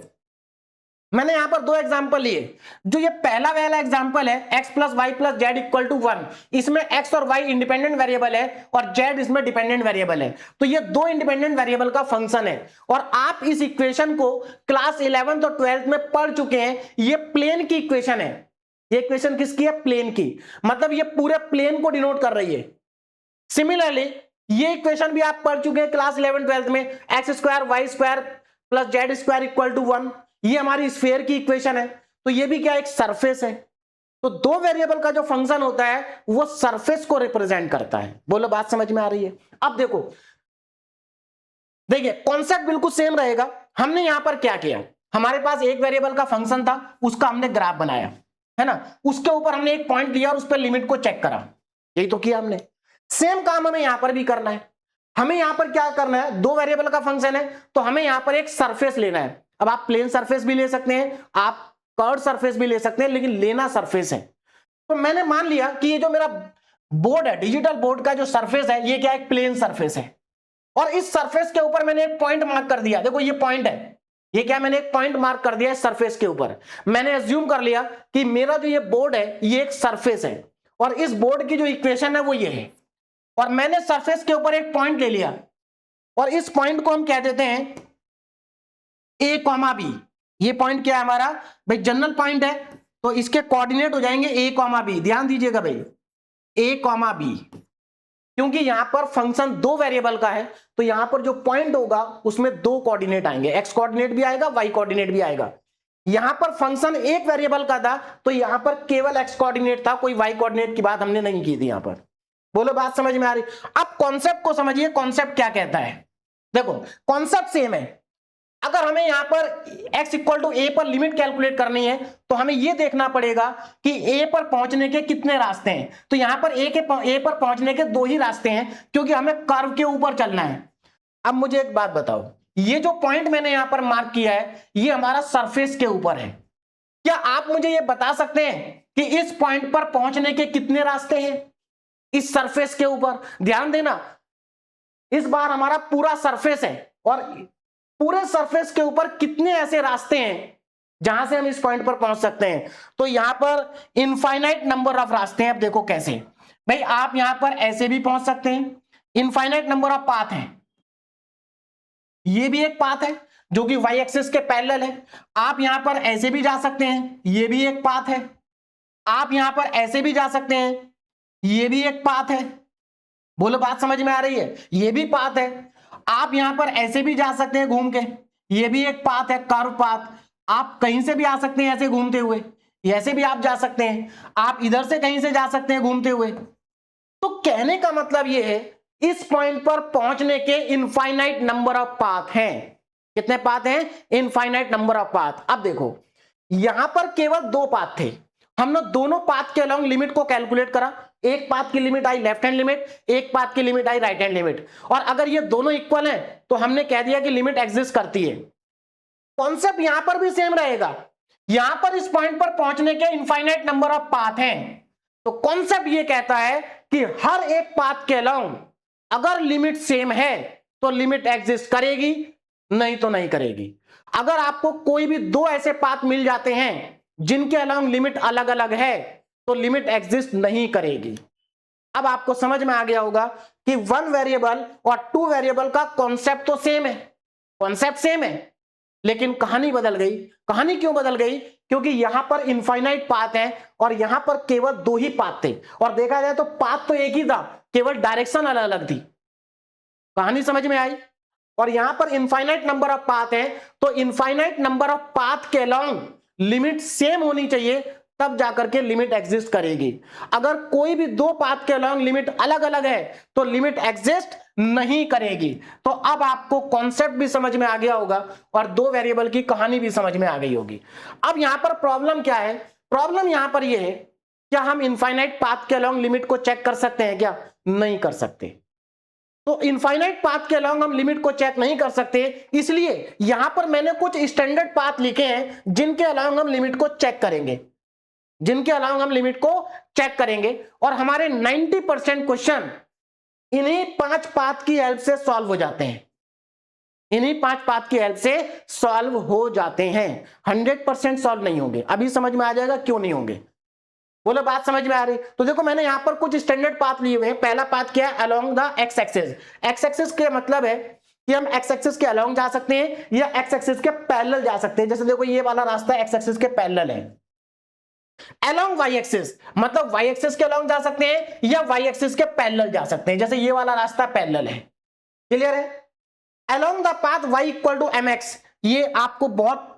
मैंने यहां पर दो एग्जांपल लिए। जो ये पहला वाला एग्जांपल है x plus y plus z equal to 1, इसमें x और y इंडिपेंडेंट वेरिएबल है और z इसमें डिपेंडेंट वेरिएबल है। तो ये दो इंडिपेंडेंट वेरिएबल का फंक्शन है, और आप इस इक्वेशन को क्लास 11th और 12th में पढ़ चुके हैं। ये प्लेन की इक्वेशन है। ये इक्वेशन किसकी है? प्लेन की, मतलब ये पूरे प्लेन को डिनोट कर रही है। सिमिलरली ये इक्वेशन भी आप पढ़ चुके हैं क्लास 11 12th में, x square y square plus z square equal to 1, ये हमारी स्फीयर की इक्वेशन है। तो ये भी क्या? एक सरफेस है। तो दो वेरिएबल का जो फंक्शन होता है वो सरफेस को रिप्रेजेंट करता है। बोलो बात समझ में आ रही है? अब देखो, देखिए कॉन्सेप्ट बिल्कुल सेम रहेगा। हमने यहां पर क्या किया, हमारे पास एक वेरिएबल का फंक्शन था, उसका हमने ग्राफ बनाया है ना, उसके ऊपर हमने एक पॉइंट लिया और उस पर लिमिट को चेक करा, यही तो किया हमने। सेम काम हमें यहां पर भी करना है। हमें यहां पर क्या करना है? दो वेरिएबल का फंक्शन है तो हमें यहां पर एक सरफेस लेना है। अब आप प्लेन सरफेस भी ले सकते हैं, आप कर्व सरफेस भी ले सकते हैं, लेकिन लेना सरफेस है। तो मैंने मान लिया कि ये जो मेरा बोर्ड है, डिजिटल बोर्ड का जो सरफेस है, ये क्या? एक प्लेन सरफेस है, और इस सरफेस के ऊपर मैंने एक पॉइंट मार्क कर दिया। देखो ये पॉइंट है, ये क्या? मैंने एक पॉइंट मार्क कर दिया है सरफेस के ऊपर। मैंने एज्यूम कर लिया कि मेरा जो ये बोर्ड है ये एक सरफेस है, और इस बोर्ड की जो इक्वेशन है वो ये है, और मैंने सरफेस के ऊपर एक पॉइंट ले लिया, और इस पॉइंट को हम कह देते हैं ए कॉमा बी, ये पॉइंट क्या है हमारा भाई, जनरल पॉइंट है, तो इसके कोऑर्डिनेट हो जाएंगे ए कॉमा बी। ध्यान दीजिएगा भाई, ए कॉमा बी, क्योंकि यहां पर फंक्शन दो वेरिएबल का है, तो यहां पर जो पॉइंट होगा उसमें दो कोऑर्डिनेट आएंगे, एक्स कोऑर्डिनेट भी आएगा, वाई कोऑर्डिनेट भी आएगा। यहां पर फंक्शन एक वेरिएबल का था, तो यहां पर केवल एक्स कोऑर्डिनेट था, कोई वाई कोऑर्डिनेट की बात हमने नहीं की थी यहां पर। बोलो बात समझ में आ रही? अब कॉन्सेप्ट को समझिए, कॉन्सेप्ट क्या कहता है। देखो कॉन्सेप्ट सेम है। अगर हमें यहां पर x इक्वल टू ए पर लिमिट कैलकुलेट करनी है, तो हमें यह देखना पड़ेगा कि a पर पहुंचने के कितने रास्ते हैं। तो यहां पर ए पर पहुंचने के दो ही रास्ते हैं, क्योंकि हमें कर्व के ऊपर चलना है। अब मुझे एक बात बताओ, ये जो पॉइंट मैंने यहां पर मार्क किया है, ये हमारा सरफेस के ऊपर है। क्या आप मुझे ये बता सकते हैं कि इस पॉइंट पर पहुंचने के कितने रास्ते हैं इस सरफेस के ऊपर? ध्यान देना, इस बार हमारा पूरा सरफेस है, और पूरे सरफेस के ऊपर कितने ऐसे रास्ते हैं जहां से हम इस पॉइंट पर पहुंच सकते हैं? तो यहां पर इनफाइनाइट नंबर ऑफ रास्ते हैं। अब देखो कैसे भाई, आप यहां पर ऐसे भी पहुंच सकते हैं, इनफाइनाइट नंबर ऑफ पाथ है, ये भी एक पाथ है जो कि वाई एक्सिस के पैरेलल है। आप यहां पर ऐसे भी जा सकते हैं, ये भी एक पाथ है। आप यहां पर ऐसे भी जा सकते हैं, ये भी एक पाथ है। बोलो बात समझ में आ रही है? ये भी पाथ है। आप यहां पर ऐसे भी जा सकते हैं घूम के, ये भी एक पाथ है, कर्व पाथ। आप कहीं से भी आ सकते हैं ऐसे घूमते हुए, ऐसे भी आप जा सकते हैं, आप इधर से कहीं से जा सकते हैं घूमते हुए। तो कहने का मतलब ये है, इस पॉइंट पर पहुंचने के इनफाइनाइट नंबर ऑफ पाथ हैं। कितने पाथ हैं? Infinite number of path. अब देखो, यहां पर केवल दो पाथ थे, हमने दोनों पाथ के अलोंग लिमिट को कैलकुलेट करा। एक पाथ की limit I left hand limit, एक पाथ की लिमिट आई राइट हैंड लिमिट, और अगर ये दोनों इक्वल हैं तो हमने कह दिया कि लिमिट एग्जिस्ट करती है। कॉन्सेप्ट यहां पर भी सेम रहेगा। यहां पर इस पॉइंट पर पहुंचने के इनफाइनाइट नंबर ऑफ पाथ हैं, तो कॉन्सेप्ट ये कहता है कि हर एक पाथ के अलोंग अगर लिमिट सेम है तो लिमिट एग्जिस्ट करेगी, नहीं तो नहीं करेगी। अगर आपको कोई भी दो ऐसे पाथ मिल जाते हैं जिनके अलोंग लिमिट अलग अलग है, तो लिमिट एग्जिस्ट नहीं करेगी। अब आपको समझ में आ गया होगा कि वन वेरिएबल और टू वेरिएबल का कॉन्सेप्ट तो सेम है, कॉन्सेप्ट सेम है, लेकिन कहानी बदल गई। कहानी क्यों बदल गई? क्योंकि यहां पर इनफाइनाइट पाथ है और यहां पर केवल दो ही पाथ थे, और देखा जाए तो पाथ तो एक ही था, केवल डायरेक्शन अलग अलग थी। कहानी समझ में आई? और यहां पर इनफाइनाइट नंबर ऑफ पाथ है, तो इनफाइनाइट नंबर ऑफ पाथ के अलोंग लिमिट सेम होनी चाहिए, तब जाकर के लिमिट एग्जिस्ट करेगी। अगर कोई भी दो पाथ के अलोंग लिमिट अलग अलग है तो लिमिट एग्जिस्ट नहीं करेगी। तो अब आपको कॉन्सेप्ट भी समझ में आ गया होगा और दो वेरिएबल की कहानी भी समझ में आ गई होगी। अब यहां पर प्रॉब्लम क्या है? प्रॉब्लम यहां पर यह है, क्या हम इनफाइनाइट पाथ के अलोंग लिमिट को चेक कर सकते हैं क्या? नहीं कर सकते। तो इनफाइनाइट पाथ के अलोंग हम लिमिट को चेक नहीं कर सकते, इसलिए यहां पर मैंने कुछ स्टैंडर्ड पाथ लिखे हैं जिनके अलोंग हम लिमिट को चेक करेंगे, जिनके अलावा हम लिमिट को चेक करेंगे, और हमारे 90% क्वेश्चन इन्हीं पांच पाथ की हेल्प से सॉल्व हो जाते हैं। इन्हीं पांच पाथ की हेल्प से सॉल्व हो जाते हैं, 100% सॉल्व नहीं होंगे। अभी समझ में आ जाएगा क्यों नहीं होंगे। बोलो बात समझ में आ रही? तो देखो मैंने यहां पर कुछ स्टैंडर्ड पाथ लिए हुए हैं। पहला पाथ क्या है? Along the x axis. X axis का मतलब है कि हम एक्स एक्सिस के अलोंग जा सकते हैं या एक्स एक्सिस के पैरेलल जा सकते हैं। जैसे देखो ये वाला रास्ता एक्स एक्सिस के पैरेलल है। अलोंग वाई एक्सिस मतलब वाई एक्सिस के अलोंग जा सकते हैं या वाई एक्सिस के पैरेलल जा सकते हैं, जैसे ये वाला रास्ता पैरेलल है। क्लियर है? Along the path y equal to m x, ये आपको बहुत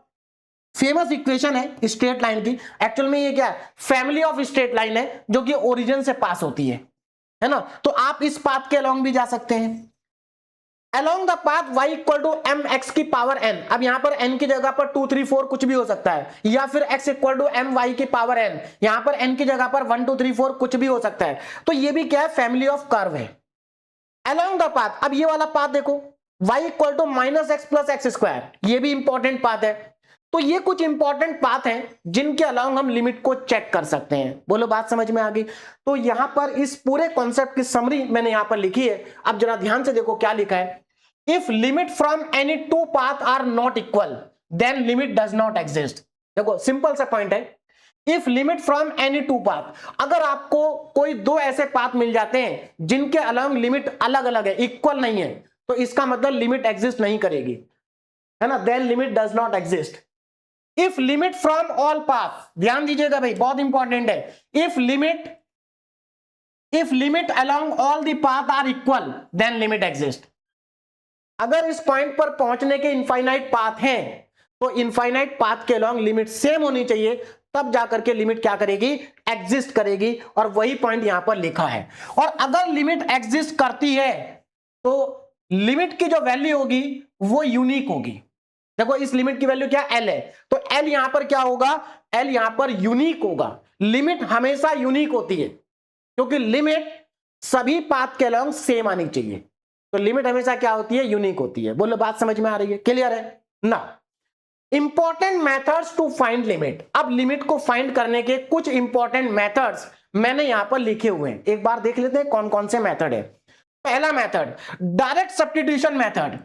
फेमस इक्वेशन है स्ट्रेट लाइन की। एक्चुअल में ये क्या है? फैमिली ऑफ स्ट्रेट लाइन है जो कि ओरिजिन से पास होती है ना? तो आप इस पाथ के अलोंग भी जा सकते हैं। Along the path y equal to m x की पावर n, अब यहां पर n की जगह पर 2 3 4 कुछ भी हो सकता है, या फिर x equal to m y की पावर n, यहां पर n की जगह पर 1 2 3 4 कुछ भी हो सकता है। तो ये भी क्या है? फैमिली ऑफ कर्व है। अलोंग द पाथ, अब ये वाला पाथ देखो y equal to minus x plus x square, ये भी इंपॉर्टेंट पाथ है। तो ये कुछ इंपॉर्टेंट पाथ हैं जिनके अलावा हम लिमिट को चेक कर सकते हैं। बोलो बात समझ में आ गई? तो यहां पर इस पूरे कॉन्सेप्ट की समरी मैंने यहां पर लिखी है। अब जरा ध्यान से देखो क्या लिखा है। If limit from any two path are not equal then limit does not exist. देखो सिंपल सा पॉइंट है, if limit from any two path, अगर आपको कोई दो ऐसे पाथ मिल जाते हैं जिनके अलोंग लिमिट अलग अलग है, इक्वल नहीं है, तो इसका मतलब लिमिट एग्जिस्ट नहीं करेगी। है ना, then limit does not exist. If limit from all path, ध्यान दीजिएगा भाई, बहुत इंपॉर्टेंट है, if limit along all the path are equal then limit exist. अगर इस पॉइंट पर पहुंचने के इनफाइनाइट पाथ हैं तो इनफाइनाइट पाथ के अलोंग लिमिट सेम होनी चाहिए, तब जाकर के लिमिट क्या करेगी, एग्जिस्ट करेगी, और वही पॉइंट यहां पर लिखा है। और अगर लिमिट एग्जिस्ट करती है तो लिमिट की जो वैल्यू होगी वो यूनिक होगी। देखो इस लिमिट की वैल्यू क्या एल है, तो एल यहां पर क्या होगा, एल यहां पर यूनिक होगा। लिमिट हमेशा यूनिक होती है क्योंकि लिमिट सभी पाथ के अलोंग सेम आनी चाहिए, तो लिमिट हमेशा क्या होती है, यूनिक होती है। बोलो बात समझ में आ रही है, क्लियर है ना। Important methods to find limit, अब लिमिट को फाइंड करने के कुछ इंपॉर्टेंट मेथड्स मैंने यहां पर लिखे हुए हैं, एक बार देख लेते हैं कौन कौन से मेथड है। पहला मेथड डायरेक्ट सब्स्टिट्यूशन मेथड।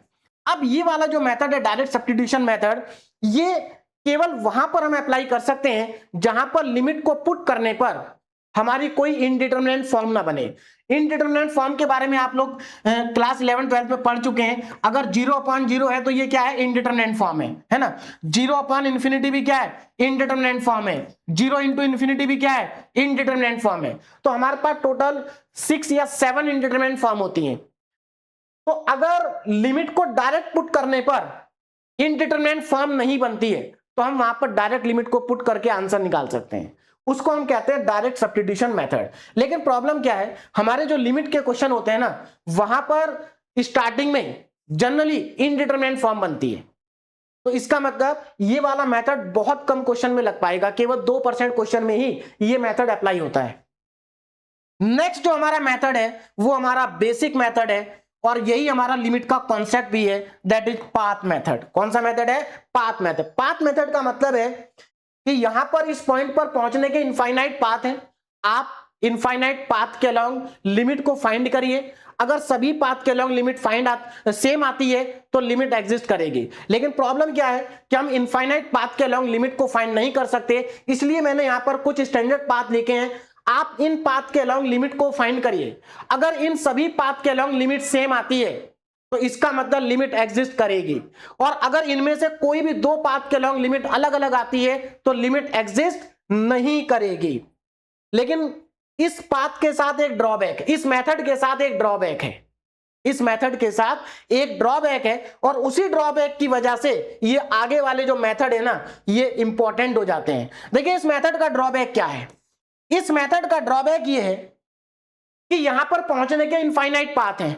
अब ये वाला जो मेथड है डायरेक्ट सब्स्टिट्यूशन मेथड, ये केवल वहां पर हम अप्लाई कर सकते हैं जहां पर लिमिट को पुट करने पर हमारी कोई इनडिटरमिनेंट फॉर्म ना बने। इनडिटरमिनेंट फॉर्म के बारे में आप लोग क्लास 11 12 में पढ़ चुके हैं। अगर 0/0 है तो ये क्या है, इनडिटरमिनेंट फॉर्म है ना। 0/∞ भी क्या है, इनडिटरमिनेंट फॉर्म है। 0 × ∞ भी क्या है, इनडिटरमिनेंट फॉर्म है। तो हमारे पास टोटल 6 या 7 इनडिटरमिनेंट फॉर्म होती हैं। तो अगर लिमिट को डायरेक्ट पुट करने पर इनडिटरमिनेंट फॉर्म नहीं बनती है तो हम वहां पर डायरेक्ट लिमिट को पुट करके आंसर निकाल सकते हैं, उसको हम कहते हैं डायरेक्ट सब्स्टिट्यूशन मेथड। लेकिन प्रॉब्लम क्या है, हमारे जो लिमिट के क्वेश्चन होते हैं ना, वहां पर स्टार्टिंग में जनरली इनडिटरमिनेंट फॉर्म बनती है, तो इसका मतलब ये वाला मेथड बहुत कम क्वेश्चन में लग पाएगा, केवल 2% क्वेश्चन में ही ये मेथड अप्लाई होता है। नेक्स्ट जो हमारा मेथड है वो हमारा बेसिक मेथड है, और यही हमारा लिमिट का कॉन्सेप्ट भी है, दैट इज पाथ मेथड। कौन सा मेथड है, पाथ मेथड। पाथ मेथड का मतलब है कि यहां पर इस पॉइंट पर पहुंचने के इनफाइनाइट पाथ हैं, आप इनफाइनाइट पाथ के अलोंग लिमिट को फाइंड करिए। अगर सभी पाथ के अलोंग लिमिट सेम आती है तो लिमिट एग्जिस्ट करेगी। लेकिन प्रॉब्लम क्या है कि हम इनफाइनाइट पाथ के अलोंग लिमिट को फाइंड नहीं कर सकते, इसलिए मैंने यहां पर कुछ स्टैंडर्ड पाथ लिखे हैं, आप इन पाथ के अलोंग लिमिट को फाइंड करिए। अगर इन सभी पाथ के अलोंग लिमिट सेम आती है तो इसका मतलब लिमिट एग्जिस्ट करेगी, और अगर इनमें से कोई भी दो पाथ के अलोंग लिमिट अलग अलग आती है तो लिमिट एग्जिस्ट नहीं करेगी। लेकिन इस पाथ के साथ एक ड्रॉबैक, इस मेथड के साथ एक ड्रॉबैक है, इस मेथड के साथ एक ड्रॉबैक है, और उसी ड्रॉबैक की वजह से ये आगे वाले जो मेथड है ना ये इंपॉर्टेंट हो जाते हैं। देखिए इस मेथड का ड्रॉबैक क्या है, इस मेथड का ड्रॉबैक ये है कि यहां पर पहुंचने के इनफाइनाइट पाथ हैं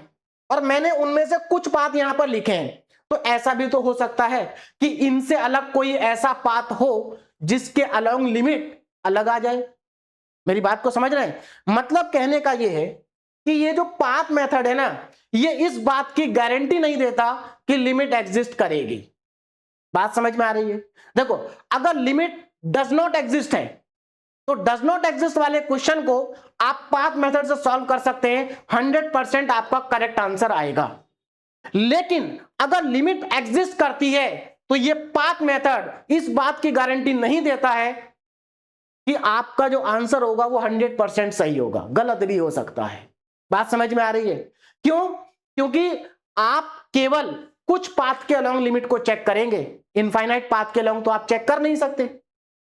और मैंने उनमें से कुछ पाथ यहां पर लिखे हैं, तो ऐसा भी तो हो सकता है कि इनसे अलग कोई ऐसा पाथ हो जिसके अलोंग लिमिट अलग आ जाए। मेरी बात को समझ रहे हैं, मतलब कहने का यह है कि ये जो पाथ मेथड है ना, ये इस बात की गारंटी नहीं देता कि लिमिट एग्जिस्ट करेगी। बात समझ में आ रही है। देखो अगर लिमिट डज नॉट एग्जिस्ट है तो डज नॉट एग्जिस्ट वाले क्वेश्चन को आप पाथ मेथड से सॉल्व कर सकते हैं, 100% आपका करेक्ट आंसर आएगा। लेकिन अगर लिमिट एग्जिस्ट करती है तो ये पाथ मेथड इस बात की गारंटी नहीं देता है कि आपका जो आंसर होगा वो 100% सही होगा, गलत भी हो सकता है। बात समझ में आ रही है। क्यों, क्योंकि आप केवल कुछ पाथ के अलोंग लिमिट को चेक करेंगे, इनफाइनाइट पाथ के अलोंग तो आप चेक कर नहीं सकते।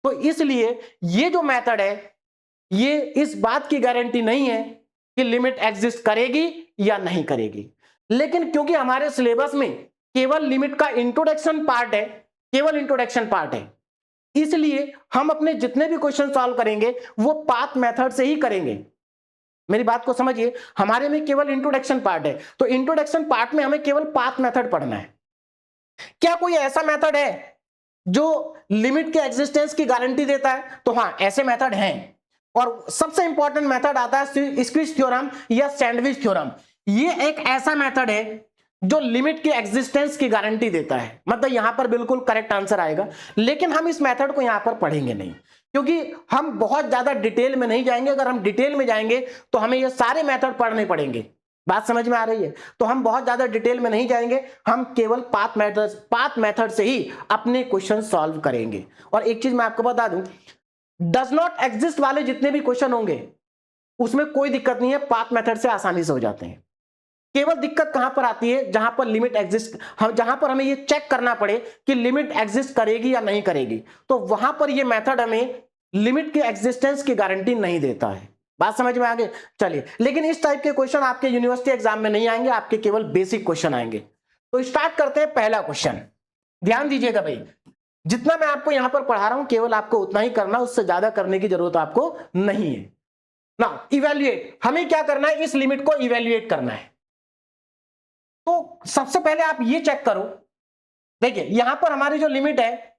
तो इसलिए ये जो मेथड है ये इस बात की गारंटी नहीं है कि लिमिट एग्जिस्ट करेगी या नहीं करेगी। लेकिन क्योंकि हमारे सिलेबस में केवल लिमिट का इंट्रोडक्शन पार्ट है, केवल इंट्रोडक्शन पार्ट है, इसलिए हम अपने जितने भी क्वेश्चन सॉल्व करेंगे वो पाथ मेथड से ही करेंगे। मेरी बात को समझिए, हमारे में केवल इंट्रोडक्शन पार्ट है, तो इंट्रोडक्शन पार्ट में हमें केवल पाथ मेथड पढ़ना है। क्या कोई ऐसा मेथड है जो लिमिट के एग्जिस्टेंस की गारंटी देता है? तो हाँ, ऐसे मेथड हैं, और सबसे इंपॉर्टेंट मेथड आता है स्क्विज थ्योरम या सैंडविच थ्योरम। ये एक ऐसा मेथड है जो लिमिट के एग्जिस्टेंस की गारंटी देता है, मतलब यहां पर बिल्कुल करेक्ट आंसर आएगा। लेकिन हम इस मेथड को यहां पर पढ़ेंगे नहीं, क्योंकि हम बहुत ज्यादा डिटेल में नहीं जाएंगे। अगर हम डिटेल में जाएंगे तो हमें ये सारे मेथड पढ़ने पड़ेंगे। बात समझ में आ रही है। तो हम बहुत ज्यादा डिटेल में नहीं जाएंगे, हम केवल पाथ मेथड से ही अपने क्वेश्चन सॉल्व करेंगे। और एक चीज मैं आपको बता दूं, डज नॉट एग्जिस्ट वाले जितने भी क्वेश्चन होंगे उसमें कोई दिक्कत नहीं है, पाथ मेथड से आसानी से हो जाते हैं। केवल दिक्कत कहां पर आती है, जहां पर लिमिट एग्जिस्ट, जहां पर हमें ये चेक करना पड़े कि लिमिट एग्जिस्ट करेगी या नहीं करेगी, तो वहां पर ये मेथड हमें लिमिट के एग्जिस्टेंस की गारंटी नहीं देता है। बात समझ में आ गई? चलिए, लेकिन इस टाइप के क्वेश्चन आपके यूनिवर्सिटी एग्जाम में नहीं आएंगे, आपके केवल बेसिक क्वेश्चन आएंगे। तो स्टार्ट करते हैं पहला क्वेश्चन। ध्यान दीजिएगा भाई, जितना मैं आपको यहां पर पढ़ा रहा हूं केवल आपको उतना ही करना, उससे ज्यादा करने की जरूरत आपको नहीं है ना। इवैल्यूएट, हमें क्या करना है, इस लिमिट को इवैल्यूएट करना है। तो सबसे पहले आप ये चेक करो, देखिए यहां पर हमारी जो लिमिट है,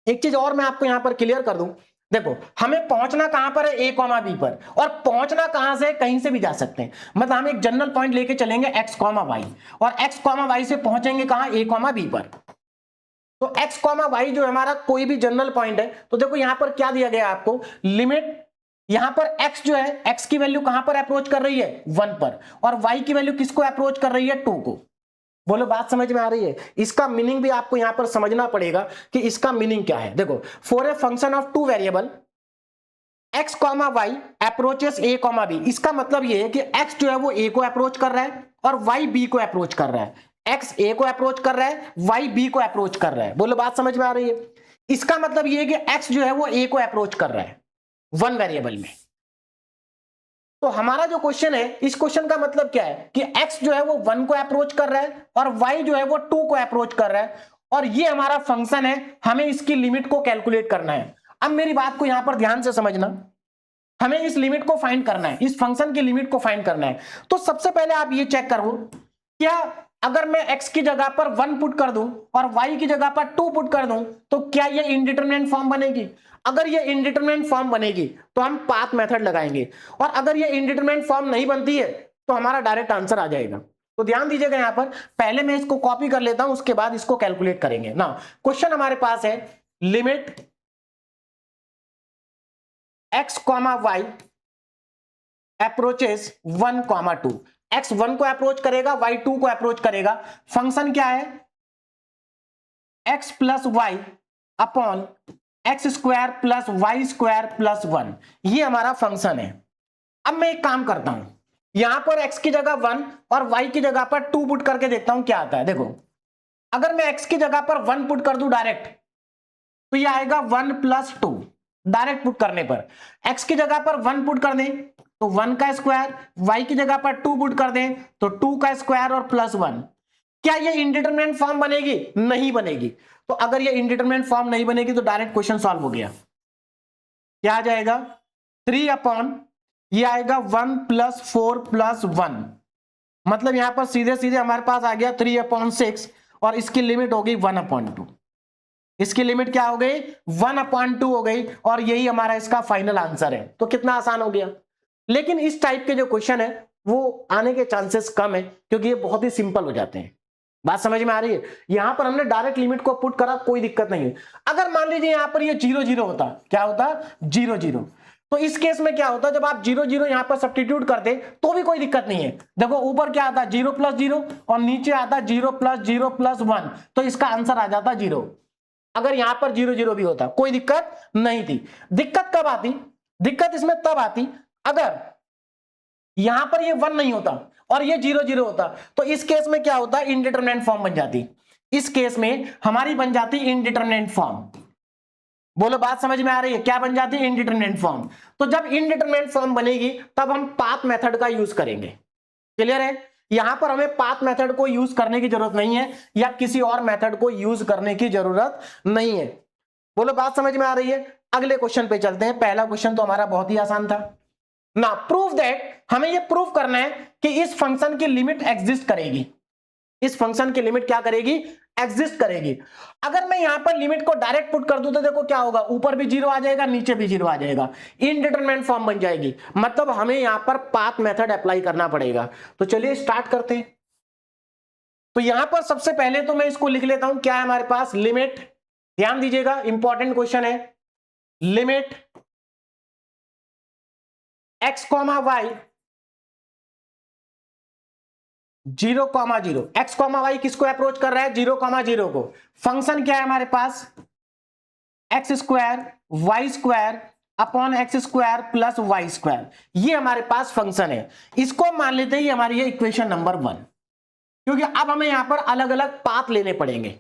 एक चीज और मैं आपको यहां पर क्लियर कर दूं, देखो हमें पहुंचना कहां पर है, ए कॉमा बी पर, और पहुंचना कहां से, कहीं से भी जा सकते हैं। मतलब हम एक जनरल पॉइंट लेके चलेंगे एक्स कॉमा वाई, और एक्स कॉमा वाई से पहुंचेंगे कहां, ए कॉमा बी पर। तो एक्स कॉमा वाई जो हमारा कोई भी जनरल पॉइंट है, तो देखो यहां पर क्या दिया गया आपको, लिमिट, यहां पर x जो है, x की वैल्यू कहां पर अप्रोच कर रही है, 1 पर, और y की वैल्यू किसको अप्रोच कर रही है, 2 को। बोलो बात समझ में आ रही है? इसका मीनिंग भी आपको यहां पर समझना पड़ेगा कि इसका मीनिंग क्या है। देखो, for a function of two variable x comma y approaches a comma b, इसका मतलब ये है कि x जो है वो a को अप्रोच कर रहा है और y b को अप्रोच कर रहा है। x a को अप्रोच कर रहा है, y b को अप्रोच कर रहा है। बोलो बात समझ में आ रही है? इसका मतलब ये है कि x जो है वो a को अप्रोच कर रहा है वन वेरिएबल में। तो हमारा जो क्वेश्चन है, इस क्वेश्चन का मतलब क्या है कि x जो है वो 1 को अप्रोच कर रहा है और y जो है वो 2 को अप्रोच कर रहा है, और ये हमारा फंक्शन है, हमें इसकी लिमिट को कैलकुलेट करना है। अब मेरी बात को यहां पर ध्यान से समझना, हमें इस लिमिट को फाइंड करना है, इस फंक्शन की लिमिट को फाइंड करना है। तो सबसे पहले आप ये चेक करो, क्या अगर मैं x की जगह पर 1 पुट कर दूं और y की जगह पर 2 पुट कर दूं, तो क्या ये इंडिटरमिनेंट फॉर्म बनेगी? अगर ये इंडिटरमिनेंट फॉर्म बनेगी तो हम पाथ मेथड लगाएंगे, और अगर ये इंडिटरमिनेंट फॉर्म नहीं बनती है तो हमारा डायरेक्ट आंसर आ जाएगा। तो ध्यान दीजिएगा, यहां पर पहले मैं इसको कॉपी कर लेता हूं, उसके बाद इसको कैलकुलेट करेंगे ना। क्वेश्चन हमारे पास है, limit x comma y approaches 1 comma 2, x 1 को अप्रोच करेगा, y 2 को अप्रोच करेगा। फंक्शन क्या है, x plus y upon x square plus y square plus 1, ये हमारा फंक्शन है। अब मैं एक काम करता हूं, यहां पर x की जगह 1 और y की जगह पर 2 पुट करके देखता हूं क्या आता है। देखो, अगर मैं x की जगह पर 1 पुट कर दूं डायरेक्ट, तो ये आएगा 1 प्लस 2। डायरेक्ट पुट करने पर x की जगह पर 1 पुट कर दें तो 1 का स्क्वायर, y की जगह पर 2 पुट कर दें तो 2 का स्क्वायर और प्लस 1। क्या ये इंडिटरमिनेंट फॉर्म बनेगी? नहीं बनेगी। तो अगर ये इंडिटरमिनेंट फॉर्म नहीं बनेगी तो डायरेक्ट क्वेश्चन सॉल्व हो गया। क्या आ जाएगा, 3 अपॉन, ये आएगा 1 प्लस 4 प्लस 1, मतलब यहां पर सीधे सीधे हमारे पास आ गया 3 अपॉन 6, और इसकी लिमिट हो गई 1 अपॉन 2। इसकी लिमिट क्या हो गई, 1 अपॉन 2 हो गई, और यही हमारा इसका फाइनल आंसर है। तो कितना आसान हो गया। लेकिन इस टाइप के जो क्वेश्चन है वो आने के चांसेस कम है, क्योंकि ये बहुत ही सिंपल हो जाते हैं। बात समझ में आ रही है? यहां पर हमने डायरेक्ट लिमिट को पुट करा, कोई दिक्कत नहीं है। अगर मान लीजिए यहां पर ये 0 0 होता, क्या होता, 0 0, तो इस केस में क्या होता, जब आप 0 0 यहां पर सब्स्टिट्यूट करते तो भी कोई दिक्कत नहीं है। देखो ऊपर क्या आता, 0 प्लस 0, और नीचे आता 0 प्लस 0 प्लस 1, तो इसका आंसर आ जाता 0। अगर यहां पर 0 0 भी होता कोई दिक्कत नहीं थी। दिक्कत कब आती, दिक्कत इसमें तब आती अगर यहां पर ये 1 नहीं होता और ये 0 0 होता, तो इस केस में क्या होता, इनडिटरमिनेंट फॉर्म बन जाती। इस केस में हमारी बन जाती इनडिटरमिनेंट फॉर्म। बोलो बात समझ में आ रही है, क्या बन जाती है, इनडिटरमिनेंट फॉर्म। तो जब इनडिटरमिनेंट फॉर्म बनेगी तब हम पाथ मेथड का यूज करेंगे। क्लियर है? यहां पर हमें पाथ मेथड को यूज करने की जरूरत नहीं है, या किसी और मेथड को यूज करने की जरूरत नहीं है। बोलो बात समझ में आ रही है? अगले क्वेश्चन पे चलते हैं। पहला क्वेश्चन तो हमारा बहुत ही आसान था ना। प्रूव दैट, हमें यह प्रूव करना है कि इस फंक्शन की लिमिट एग्जिस्ट करेगी। इस फंक्शन की लिमिट क्या करेगी, एग्जिस्ट करेगी। अगर मैं यहां पर लिमिट को डायरेक्ट पुट कर दूं तो देखो क्या होगा, ऊपर भी 0 आ जाएगा, नीचे भी 0 आ जाएगा, इनडिटरमिनेंट फॉर्म बन जाएगी। मतलब हमें यहां पर पाथ मेथड अप्लाई करना पड़ेगा। तो चलिए स्टार्ट करते हैं। तो यहां पर सबसे पहले तो मैं इसको लिख लेता हूं, क्या है हमारे पास, लिमिट, ध्यान दीजिएगा इंपॉर्टेंट क्वेश्चन है, limit x comma y 0 comma 0, x comma y किसको अप्रोच कर रहा है, 0 कॉमा 0 को। फंक्शन क्या है हमारे पास, x square y square upon x square plus y square, ये हमारे पास फंक्शन है। इसको मान लेते हैं ये हमारी है इक्वेशन नंबर 1, क्योंकि अब हमें यहां पर अलग अलग पाथ लेने पड़ेंगे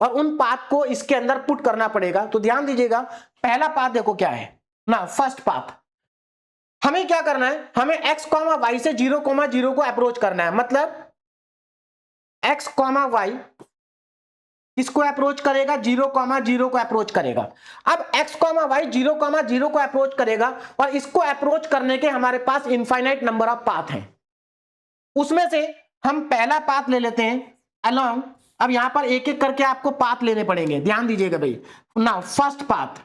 और उन पाथ को इसके अंदर पुट करना पड़ेगा। तो ध्यान दीजिएगा, पहला पाथ देखो क्या है ना, फर्स्ट पाथ। हमें क्या करना है, हमें एक्स कॉमा वाई से 0,0 को अप्रोच करना है। मतलब एक्स कॉमा वाई किसको अप्रोच करेगा, 0,0 को अप्रोच करेगा। अब x कॉमा वाई 0,0 को अप्रोच करेगा और इसको अप्रोच करने के हमारे पास इनफाइनाइट नंबर ऑफ पाथ हैं। उसमें से हम पहला पाथ ले लेते हैं अलोंग। अब यहां पर एक एक करके आपको पाथ लेने पड़ेंगे, ध्यान दीजिएगा भाई। नाउ फर्स्ट पाथ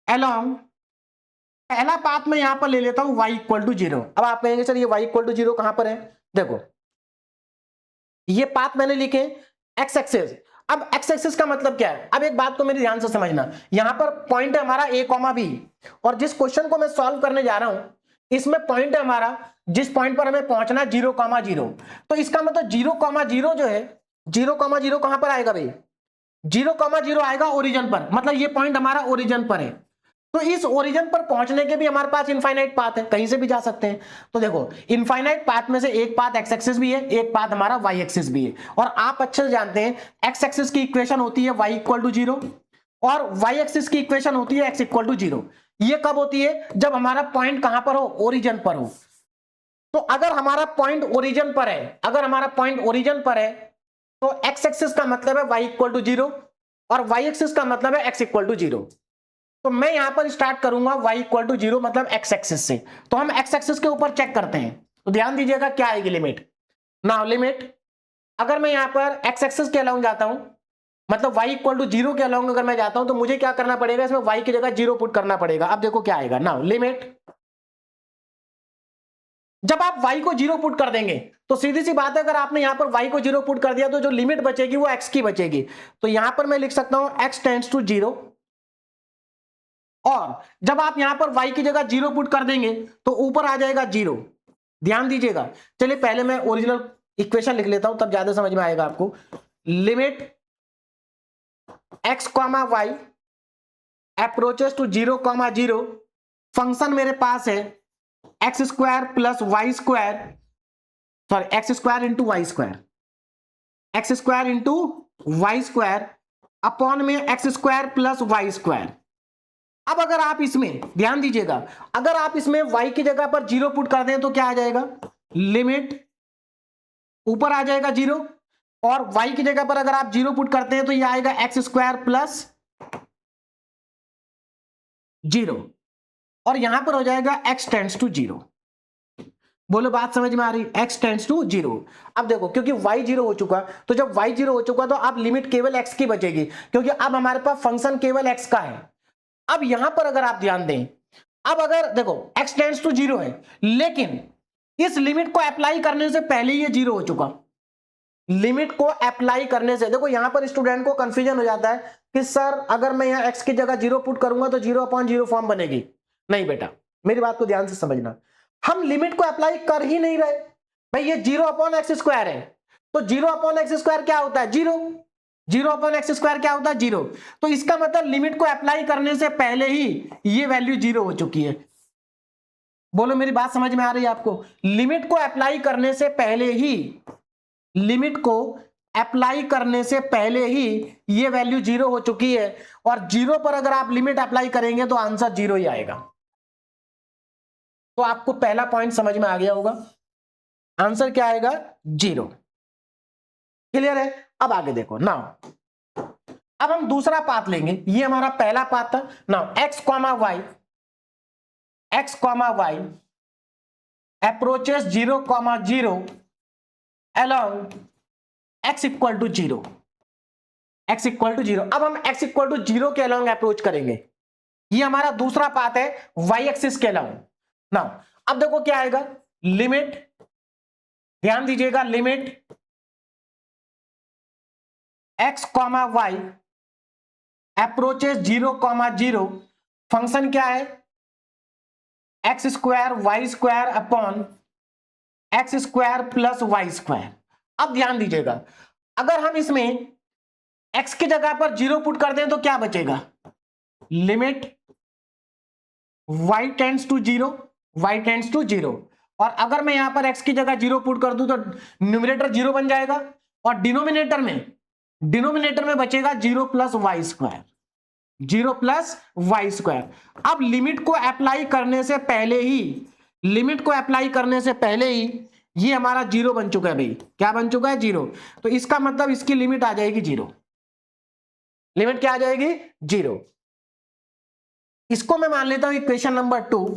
अलोंग, पहला पाथ मैं यहां पर ले लेता हूं y इक्वल टू 0। अब आप कहेंगे सर ये y इक्वल टू 0 कहां पर है, देखो ये पाथ मैंने लिखे एक्स एक्सिस। अब एक्स एक्सिस का मतलब क्या है, अब एक बात को मेरे ध्यान से समझना, यहां पर पॉइंट है हमारा a कॉमा बी, और जिस क्वेश्चन को मैं सॉल्व करने जा रहा हूं इसमें पॉइंट है हमारा, जिस पॉइंट पर हमें पहुंचना है 0,0। तो इसका मतलब 0,0 जो है, 0,0 कहां पर आएगा भाई, 0,0 आएगा ओरिजिन पर, मतलब ये पॉइंट हमारा ओरिजिन पर है। तो इस ओरिजिन पर पहुंचने के भी हमारे पास इनफाइनाइट पाथ है, कहीं से भी जा सकते हैं। तो देखो इनफाइनाइट पाथ में से एक पाथ एक्स एक्सिस भी है, एक पाथ हमारा वाई एक्सिस भी है। और आप अच्छे से जानते हैं एक्स एक्सिस की इक्वेशन होती है y इक्वल टू 0 और वाई एक्सिस की इक्वेशन होती है x इक्वल टू 0। ये कब होती है, जब हमारा पॉइंट कहां पर हो, ओरिजिन पर हो। तो अगर हमारा पॉइंट ओरिजिन पर है, अगर हमारा पॉइंट ओरिजिन पर है तो एक्स एक्सिस का मतलब है y इक्वल टू 0 और वाई एक्सिस का मतलब है x इक्वल टू 0। तो मैं यहां पर स्टार्ट करूंगा y इक्वल टू 0 मतलब x एक्सिस से। तो हम x एक्सिस के ऊपर चेक करते हैं, तो ध्यान दीजिएगा क्या आएगी लिमिट। नाउ लिमिट, अगर मैं यहां पर x एक्सिस के अलाउंग जाता हूं, मतलब y इक्वल टू 0 के अलाउंग अगर मैं जाता हूं, तो मुझे क्या करना पड़ेगा, इसमें y की जगह 0 पुट करना पड़ेगा। अब देखो क्या आएगा, नाउ लिमिट, जब आप y को 0 पुट कर देंगे तो सीधी सी बात है, अगर आपने यहां पर y को 0 पुट कर दिया तो जो लिमिट बचेगी वो x की बचेगी। तो यहां पर मैं लिख सकता हूं x टेंड्स टू 0, और जब आप यहां पर y की जगह 0 पुट कर देंगे तो ऊपर आ जाएगा 0। ध्यान दीजिएगा, चलिए पहले मैं ओरिजिनल इक्वेशन लिख लेता हूं तब ज्यादा समझ में आएगा आपको। Limit x comma y approaches to 0,0, function मेरे पास है x square plus y square, sorry x square into y square, x square into y square upon में x square plus y square. अब अगर आप इसमें ध्यान दीजिएगा, अगर आप इसमें y की जगह पर 0 पुट कर दें तो क्या आ जाएगा, लिमिट ऊपर आ जाएगा 0, और y की जगह पर अगर आप 0 पुट करते हैं तो ये आएगा एक्स स्क्वायर प्लस 0, और यहां पर हो जाएगा x टेंड्स टू 0। बोलो बात समझ में आ रही, x टेंड्स टू 0। अब देखो क्योंकि y 0 हो चुका, तो जब y 0 हो चुका तो अब लिमिट केवल x की बचेगी, क्योंकि अब हमारे पास फंक्शन केवल x का है। अब यहां पर अगर आप ध्यान दें, अब अगर देखो x टेंड्स टू 0 है, लेकिन इस लिमिट को अप्लाई करने से पहले ये 0 हो चुका। लिमिट को अप्लाई करने से, देखो यहां पर स्टूडेंट को कंफ्यूजन हो जाता है कि सर अगर मैं यहां x की जगह 0 पुट करूंगा तो 0/0 फॉर्म बनेगी। नहीं बेटा, मेरी बात को ध्यान से समझना, हम लिमिट को अप्लाई कर ही नहीं रहे भाई, ये 0/x² है, तो 0/x² क्या होता है, 0। 0/x² क्या होता है, 0। तो इसका मतलब लिमिट को अप्लाई करने से पहले ही ये वैल्यू 0 हो चुकी है। बोलो मेरी बात समझ में आ रही है आपको, लिमिट को अप्लाई करने से पहले ही, लिमिट को अप्लाई करने से पहले ही ये वैल्यू 0 हो चुकी है, और 0 पर अगर आप लिमिट अप्लाई करेंगे तो आंसर 0 ही आएगा। तो आपको पहला पॉइंट समझ में आ गया होगा, आंसर क्या आएगा, 0। क्लियर है। अब आगे देखो, नाउ अब हम दूसरा पाथ लेंगे, ये हमारा पहला पाथ था। Now x comma y, x comma y approaches 0,0 along x equal to 0, x equal to 0। अब हम x इक्वल टू 0 के अलॉन्ग अप्रोच करेंगे, ये हमारा दूसरा पाथ है y एक्सिस के अलॉन्ग। नाउ अब देखो क्या आएगा, लिमिट, ध्यान दीजिएगा, limit x comma y approaches 0,0, function क्या है, x square y square upon x square plus y square. अब ध्यान दीजिएगा, अगर हम इसमें x की जगह पर 0 पुट कर दें तो क्या बचेगा, limit y tends to zero, y tends to zero. और अगर मैं यहां पर x की जगह जीरो पुट कर दूं तो न्यूमरेटर जीरो बन जाएगा और डिनोमिनेटर में बचेगा zero plus y square, zero plus y square. अब लिमिट को अप्लाई करने से पहले ही, लिमिट को अप्लाई करने से पहले ही ये हमारा जीरो बन चुका है भाई। क्या बन चुका है? जीरो। तो इसका मतलब इसकी लिमिट आ जाएगी जीरो। लिमिट क्या आ जाएगी? जीरो। इसको मैं मान लेता हूं इक्वेशन नंबर 2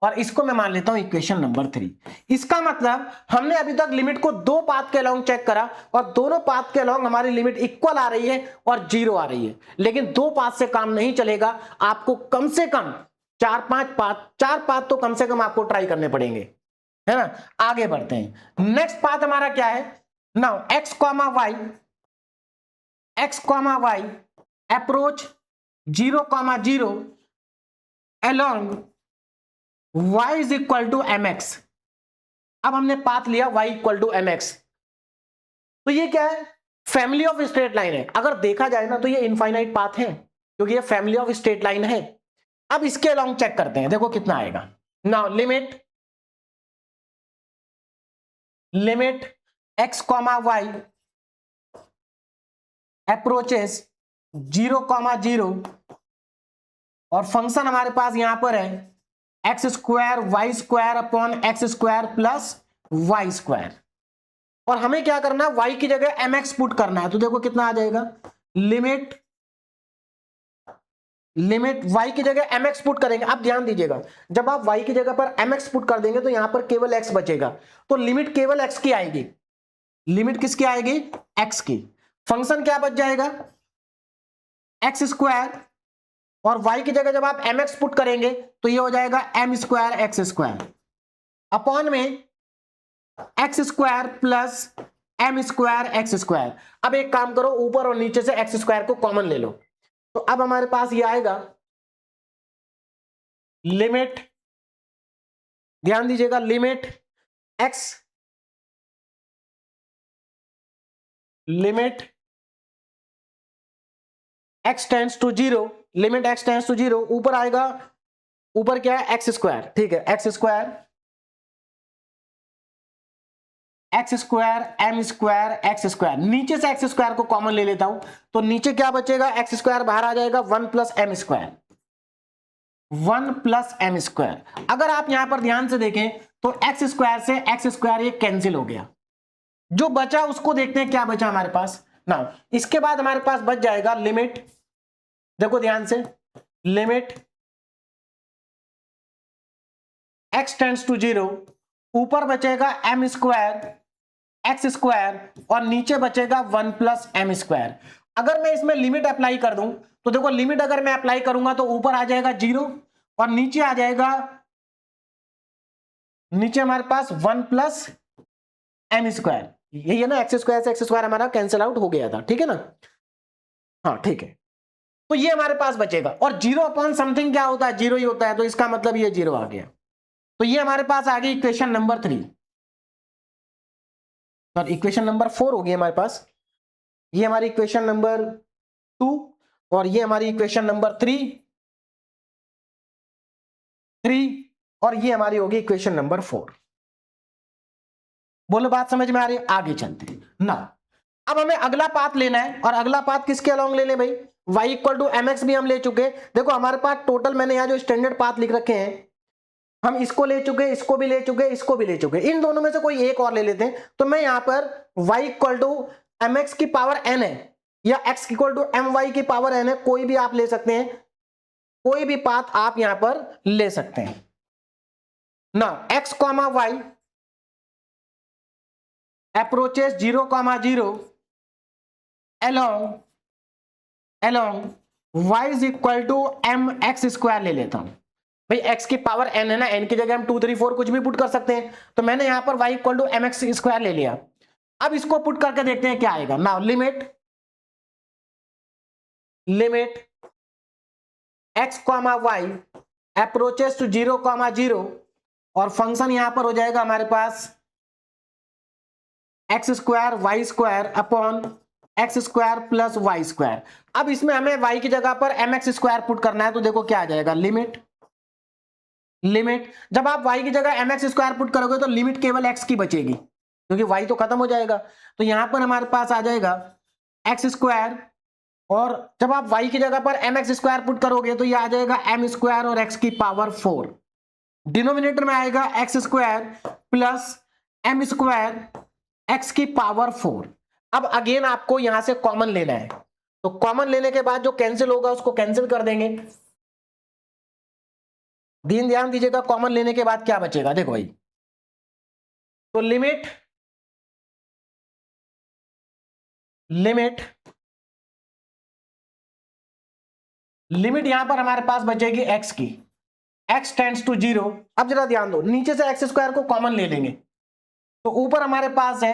और इसको मैं मान लेता हूं इक्वेशन नंबर 3। इसका मतलब हमने अभी तक लिमिट को दो पाथ के अलोंग चेक करा और दोनों पाथ के अलोंग हमारी लिमिट इक्वल आ रही है और जीरो आ रही है। लेकिन दो पाथ से काम नहीं चलेगा, आपको कम से कम चार पाथ तो कम से कम आपको ट्राई करने पड़ेंगे, है ना। आगे बढ़ते हैं। नेक्स्ट पाथ हमारा क्या है? Now x comma y approach zero comma zero along y is equal to mx। अब हमने पाथ लिया y इक्वल टू mx, तो ये क्या है? फैमिली ऑफ स्ट्रेट लाइन है। अगर देखा जाए ना तो ये इनफाइनाइट पाथ है क्योंकि ये फैमिली ऑफ स्ट्रेट लाइन है। अब इसके अलॉन्ग चेक करते हैं, देखो कितना आएगा। Now limit x comma y approaches zero comma zero और फंक्शन हमारे पास यहां पर है x square y square upon x square plus y square. और हमें क्या करना है? y की जगह mx पुट करना है। तो देखो कितना आ जाएगा। लिमिट y की जगह mx पुट करेंगे। अब ध्यान दीजिएगा, जब आप y की जगह पर mx पुट कर देंगे तो यहां पर केवल x बचेगा। तो लिमिट केवल x की आएगी। लिमिट किसकी आएगी? x की। फंक्शन क्या बच जाएगा? एक्स स्क्वायर और y की जगह जब आप mx पुट करेंगे तो ये हो जाएगा m square x square upon में x square plus m square x square. अब एक काम करो, ऊपर और नीचे से एक्स स्क्वायर को कॉमन ले लो। तो अब हमारे पास ये आएगा लिमिट, ध्यान दीजिएगा, limit x tends to zero, limit x tends to zero, ऊपर आएगा, ऊपर क्या है? X square. ठीक है, x square m square x square. नीचे से एक्स स्क्वायर को कॉमन ले लेता हूं तो नीचे क्या बचेगा? एक्स स्क्वायर बाहर आ जाएगा, 1 plus m square, 1 plus m square. अगर आप यहां पर ध्यान से देखें तो एक्स स्क्वायर से एक्स स्क्वायर ये कैंसिल हो गया। जो बचा उसको देखते हैं क्या बचा हमारे पास। नाउ इसके बाद हमारे पास बच जाएगा लिमिट, देखो ध्यान से, limit x tends to zero, ऊपर बचेगा m स्क्वायर एक्स स्क्वायर और नीचे बचेगा 1 प्लस एम स्क्वायर। अगर मैं इसमें लिमिट अप्लाई कर दूं तो देखो, लिमिट अगर मैं अप्लाई करूंगा तो ऊपर आ जाएगा जीरो और नीचे आ जाएगा, नीचे हमारे पास 1 प्लस एम स्क्वायर। यही है ना, एक्स स्क्वायर से एक्स स्क्वायर हमारा कैंसिल आउट हो गया था, ठीक है ना। हाँ ठीक है, तो ये हमारे पास बचेगा और जीरो अपॉन समथिंग क्या होता है? जीरो ही होता है। तो इसका मतलब ये जीरो आ गया। तो ये हमारे पास आ गई इक्वेशन नंबर 3 और इक्वेशन नंबर 4 हो गई हमारे पास। ये हमारी इक्वेशन नंबर 2 और ये हमारी इक्वेशन नंबर 3 और ये हमारी होगी इक्वेशन नंबर 4। बोलो बात समझ में आ रही है? आगे चलते हैं ना। अब हमें अगला पाथ लेना है और अगला पाथ किसके अलोंग ले ले भाई? y equal to m x भी हम ले चुके। देखो हमारे पास टोटल, मैंने यहाँ जो स्टैंडर्ड पाथ लिख रखे हैं, हम इसको ले चुके, इसको भी ले चुके, इसको भी ले चुके। इन दोनों में से कोई एक और ले लेते हैं। तो मैं यहां पर y equal to m x की पावर n है या x equal to m y की पावर n है, कोई भी आप ले सकते हैं, कोई भी पाथ आप यहां पर ले सकते हैं ना। x comma y approaches zero comma zero along y is equal to m x square ले लेता हूं भाई। x की पावर n है ना, n की जगह हम 2 3 4 कुछ भी पुट कर सकते हैं। तो मैंने यहां पर y equal to m x square ले लिया। अब इसको पुट करके देखते हैं क्या आएगा। Now limit x comma y approaches to zero comma zero और फंक्शन यहां पर हो जाएगा हमारे पास x square y square upon x square plus y square. अब इसमें हमें y की जगह पर एम एक्स स्क्वायर पुट करना है। तो देखो क्या आ जाएगा, लिमिट लिमिट, जब आप y की जगह mx स्क्वायर पुट करोगे तो लिमिट केवल x की बचेगी, क्योंकि y तो खत्म हो जाएगा। तो यहां पर हमारे पास आ जाएगा x स्क्वायर, और जब आप y की जगह पर mx स्क्वायर पुट करोगे तो ये आ जाएगा m स्क्वायर और x की पावर 4। डिनोमिनेटर में आएगा x square plus m square x की पावर 4। अब अगेन आपको यहां से कॉमन लेना है, तो कॉमन लेने के बाद जो कैंसिल होगा उसको कैंसिल कर देंगे। ध्यान दीजिएगा, कॉमन लेने के बाद क्या बचेगा, देखो भाई, तो लिमिट लिमिट लिमिट यहां पर हमारे पास बचेगी x की, x टेंड्स टू 0। अब जरा ध्यान दो, नीचे से एक्स स्क्वायर को कॉमन ले लेंगे, तो ऊपर हमारे पास है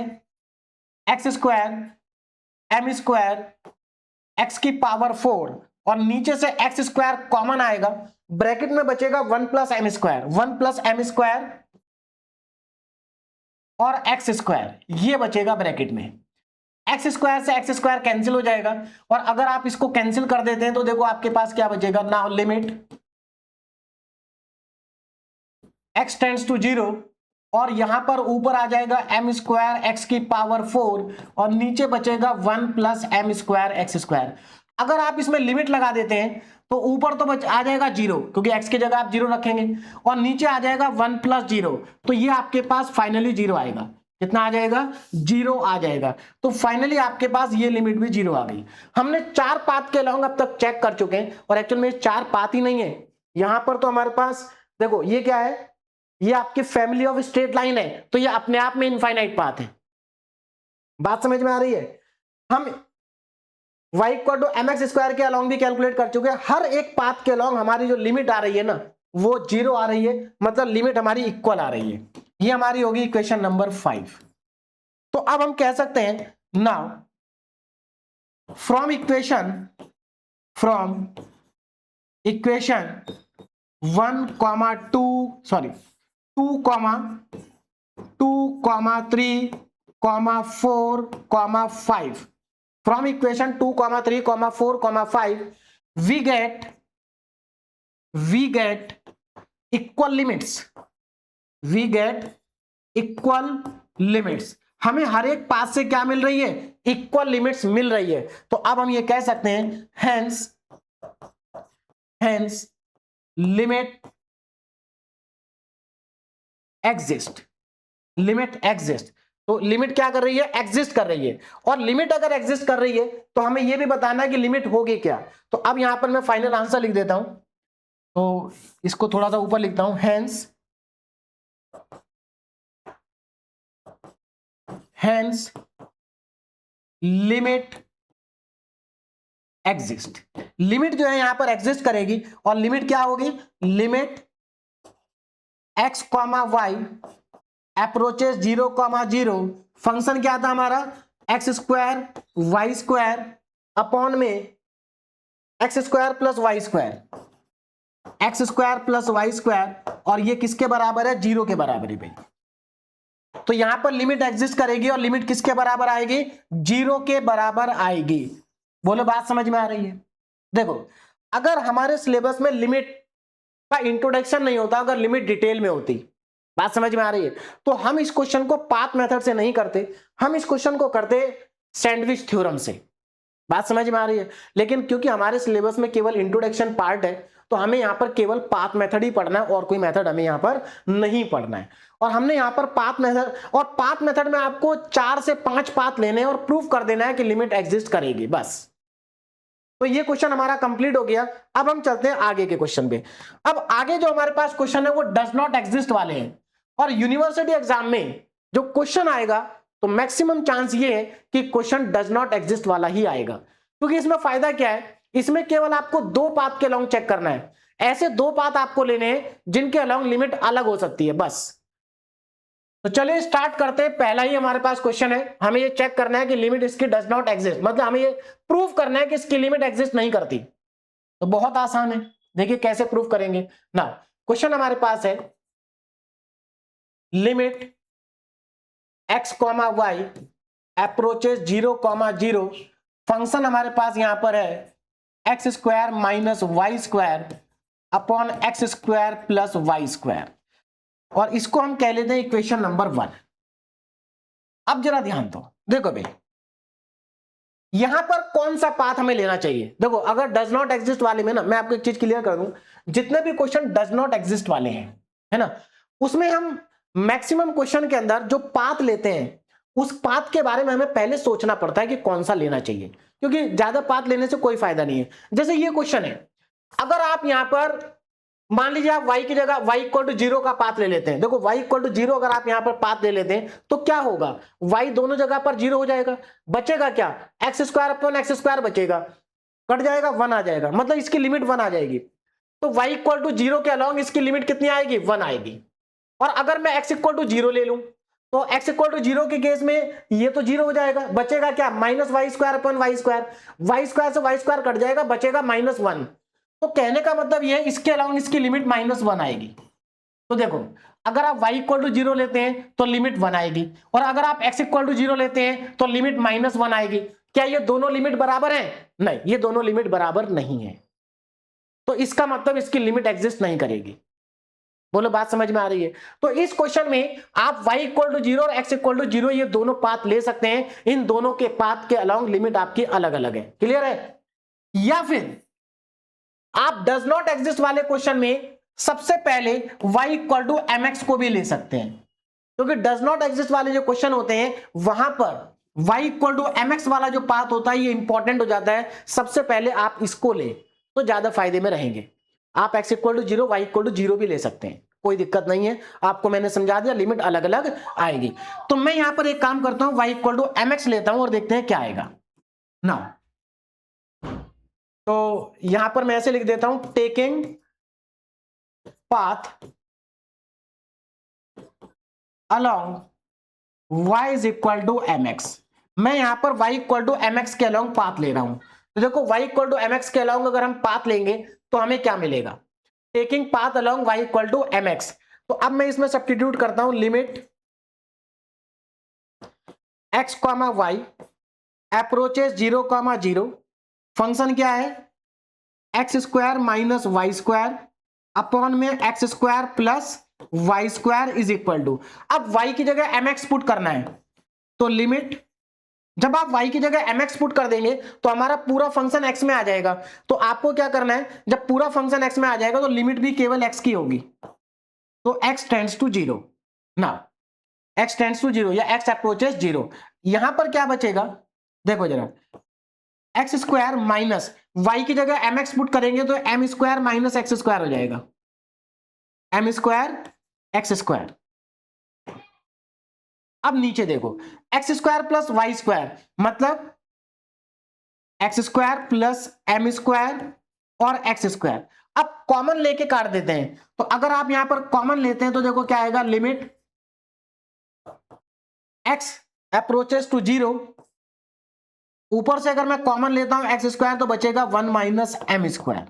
x square m square x की पावर 4, और नीचे से एक्स स्क्वायर कॉमन आएगा, ब्रैकेट में बचेगा 1 plus m square, 1 plus m square और एक्स स्क्वायर, ये बचेगा ब्रैकेट में। एक्स स्क्वायर से एक्स स्क्वायर कैंसिल हो जाएगा, और अगर आप इसको कैंसिल कर देते हैं तो देखो आपके पास क्या बचेगा, now limit x tends to 0, और यहां पर ऊपर आ जाएगा एम स्क्वायर एक्स की पावर 4, और नीचे बचेगा 1 plus m square x square. अगर आप इसमें लिमिट लगा देते हैं तो ऊपर तो आ जाएगा 0, क्योंकि x की जगह आप 0 रखेंगे, और नीचे आ जाएगा 1 प्लस 0, तो ये आपके पास फाइनली 0 आएगा। कितना आ जाएगा, 0 आ जाएगा। तो फाइनली आपके पास ये लिमिट भी 0 आ गई। हमने 4 पाथ के लॉन्ग अब तक चेक कर चुके हैं, और एक्चुअल में 4 पाथ ही नहीं है, यहां पर तो हमारे पास देखो ये क्या है, ये आपकी फैमिली ऑफ स्ट्रेट लाइन है, तो ये अपने आप में इनफाइनाइट पाथ है। बात समझ में आ रही है। हम y equal to mx square के अलोंग भी कैलकुलेट कर चुके हैं, हर एक पाथ के अलोंग हमारी जो लिमिट आ रही है ना वो 0 आ रही है, मतलब लिमिट हमारी इक्वल आ रही है। ये हमारी होगी इक्वेशन नंबर 5। तो अब हम कह सकते हैं now from equation 1,2 sorry 2,3,4,5, from equation 2, 3, 4, 5 we get equal limits। हमें हर एक पाथ से क्या मिल रही है, इक्वल लिमिट्स मिल रही है। तो अब हम ये कह सकते हैं hence लिमिट एग्जिस्ट। तो लिमिट क्या कर रही है, एग्जिस्ट कर रही है, और लिमिट अगर एग्जिस्ट कर रही है तो हमें यह भी बताना है कि लिमिट होगी क्या। तो अब यहां पर मैं फाइनल आंसर लिख देता हूं, तो इसको थोड़ा सा ऊपर लिखता हूं, हेंस लिमिट एग्जिस्ट। लिमिट जो है यहां पर एग्जिस्ट करेगी, और लिमिट क्या होगी, limit x, y approaches 0,0, function क्या था हमारा, x square y square upon में x square plus y square, और ये किसके बराबर है, 0 के बराबर है भाई। तो यहां पर लिमिट एग्जिस्ट करेगी, और लिमिट किसके बराबर आएगी, 0 के बराबर आएगी। बोलो बात समझ में आ रही है। देखो अगर हमारे सिलेबस में लिमिट का इंट्रोडक्शन नहीं होता, अगर लिमिट डिटेल में होती, बात समझ में आ रही है, तो हम इस क्वेश्चन को पाथ मेथड से नहीं करते, हम इस क्वेश्चन को करते सैंडविच थ्योरम से। बात समझ में आ रही है। लेकिन क्योंकि हमारे सिलेबस में केवल इंट्रोडक्शन पार्ट है, तो हमें यहां पर केवल पाथ मेथड ही पढ़ना है, और कोई मेथड हमें यहां पर नहीं पढ़ना है। और हमने यहां पर पाथ मेथड, और पाथ मेथड में आपको 4 से 5 पाथ लेने हैं और प्रूव कर देना है कि लिमिट एग्जिस्ट करेगी, बस। तो ये क्वेश्चन हमारा कंप्लीट हो गया। अब हम चलते हैं आगे के क्वेश्चन पे। अब आगे जो हमारे पास क्वेश्चन है वो डज नॉट एग्जिस्ट वाले हैं, और यूनिवर्सिटी एग्जाम में जो क्वेश्चन आएगा तो मैक्सिमम चांस ये है कि क्वेश्चन डज नॉट एग्जिस्ट वाला ही आएगा। क्योंकि इसमें फायदा क्या है, इसमें केवल आपको 2 पाथ के अलोंग चेक करना है। ऐसे 2 पाथ आपको लेने हैं जिनके अलोंग लिमिट अलग हो सकती है, बस। तो चलिए स्टार्ट करते हैं। पहला ही हमारे पास क्वेश्चन है, हमें ये चेक करना है कि लिमिट इसकी डज नॉट एग्जिस्ट, मतलब हमें ये प्रूव करना है कि इसकी लिमिट एग्जिस्ट नहीं करती। तो बहुत आसान है, देखिए कैसे प्रूव करेंगे ना। क्वेश्चन हमारे पास है limit x, y approaches 0,0, function हमारे पास यहां पर है x² - y² upon x square plus y square, और इसको हम कह लेते हैं इक्वेशन नंबर 1। अब जरा ध्यान दो, देखो भाई यहां पर कौन सा पाथ हमें लेना चाहिए। देखो अगर डज नॉट एग्जिस्ट वाले में ना, मैं आपको एक चीज क्लियर कर दूं, जितने भी क्वेश्चन डज नॉट एग्जिस्ट वाले हैं, है ना, उसमें हम मैक्सिमम क्वेश्चन के अंदर जो पाथ लेते हैं उस पाथ के बारे में हमें पहले सोचना पड़ता है कि कौन सा लेना चाहिए, क्योंकि ज्यादा पाथ लेने से कोई फायदा नहीं है। जैसे ये क्वेश्चन है, अगर आप यहां पर मान लीजिए आप y की जगह y इक्वल टू 0 का पाथ ले लेते हैं, देखो y इक्वल टू 0 अगर आप यहां पर पाथ ले लेते हैं तो क्या होगा, y दोनों जगह पर 0 हो जाएगा, बचेगा क्या, x square upon x square बचेगा, कट जाएगा 1 आ जाएगा, मतलब इसकी लिमिट 1 आ जाएगी। तो y इक्वल टू 0 के अलॉन्ग इसकी लिमिट कितनी आएगी, 1 आएगी। और अगर मैं x इक्वल टू 0 ले लूं तो x इक्वल टू 0 के केस में ये तो 0 हो जाएगा, बचेगा क्या, minus y square upon y square, y square से वाई स्क्वायर कट जाएगा, बचेगा -1। तो कहने का मतलब ये है इसके अलावा इसकी लिमिट -1 आएगी। तो देखो अगर आप y इक्वल टू 0 लेते हैं तो लिमिट 1 आएगी, और अगर आप x इक्वल टू 0 लेते हैं तो लिमिट -1 आएगी। क्या ये दोनों लिमिट बराबर हैं, नहीं, ये दोनों लिमिट बराबर नहीं है, तो इसका मतलब इसकी लिमिट एग्जिस्ट नहीं करेगी। बोलो बात समझ में आ रही है। तो इस क्वेश्चन में आप y इक्वल टू 0 और x इक्वल टू 0 ये दोनों पाथ ले सकते हैं, इन दोनों के पाथ के अलाउंग लिमिट आपकी अलग अलग है, क्लियर है। या फिर आप डज नॉट एग्जिस्ट वाले क्वेश्चन में सबसे पहले y इक्वल टू mx को भी ले सकते हैं, क्योंकि डज नॉट एग्जिस्ट वाले जो क्वेश्चन होते हैं वहां पर y इक्वल टू mx वाला जो पाथ होता है ये इंपॉर्टेंट हो जाता है, सबसे पहले आप इसको ले तो ज्यादा फायदे में रहेंगे। आप x equal to 0 y equal to 0 भी ले सकते हैं, कोई दिक्कत नहीं है, आपको मैंने समझा दिया, लिमिट अलग अलग आएगी। तो मैं यहां पर एक काम करता हूं, y इक्वल टू mx लेता हूं और देखते हैं क्या आएगा ना। तो यहां पर मैं ऐसे लिख देता हूं, taking path along y is equal to mx। मैं यहां पर y इक्वल टू mx के अलोंग पाथ ले रहा हूं। तो देखो y इक्वल टू mx के अलोंग अगर हम पाथ लेंगे तो हमें क्या मिलेगा, taking path along y equal to mx। तो अब मैं इसमें सब्स्टिट्यूट करता हूं, limit x comma y approaches 0 comma 0, function क्या है x square minus y square upon में x square plus y square is equal to, अब y की जगह mx पुट करना है, तो लिमिट जब आप y की जगह mx पुट कर देंगे तो हमारा पूरा फंक्शन x में आ जाएगा। तो आपको क्या करना है, जब पूरा फंक्शन x में आ जाएगा तो लिमिट भी केवल x की होगी, तो x tends to 0, now x tends to 0 या x अप्रोचेस 0, यहां पर क्या बचेगा, देखो जरा एक्स स्क्वायर माइनस वाई की जगह एम एक्स पुट करेंगे तो m square minus x square हो जाएगा, एम स्क्वायर एक्स स्क्वायर। अब नीचे देखो x square plus y square मतलब x square plus m square और एक्स स्क्वायर। अब कॉमन लेके काट देते हैं, तो अगर आप यहां पर कॉमन लेते हैं तो देखो क्या आएगा, लिमिट एक्स अप्रोचेस टू 0, ऊपर से अगर मैं कॉमन लेता हूं एक्स स्क्वायर तो बचेगा 1 माइनस एम स्क्वायर,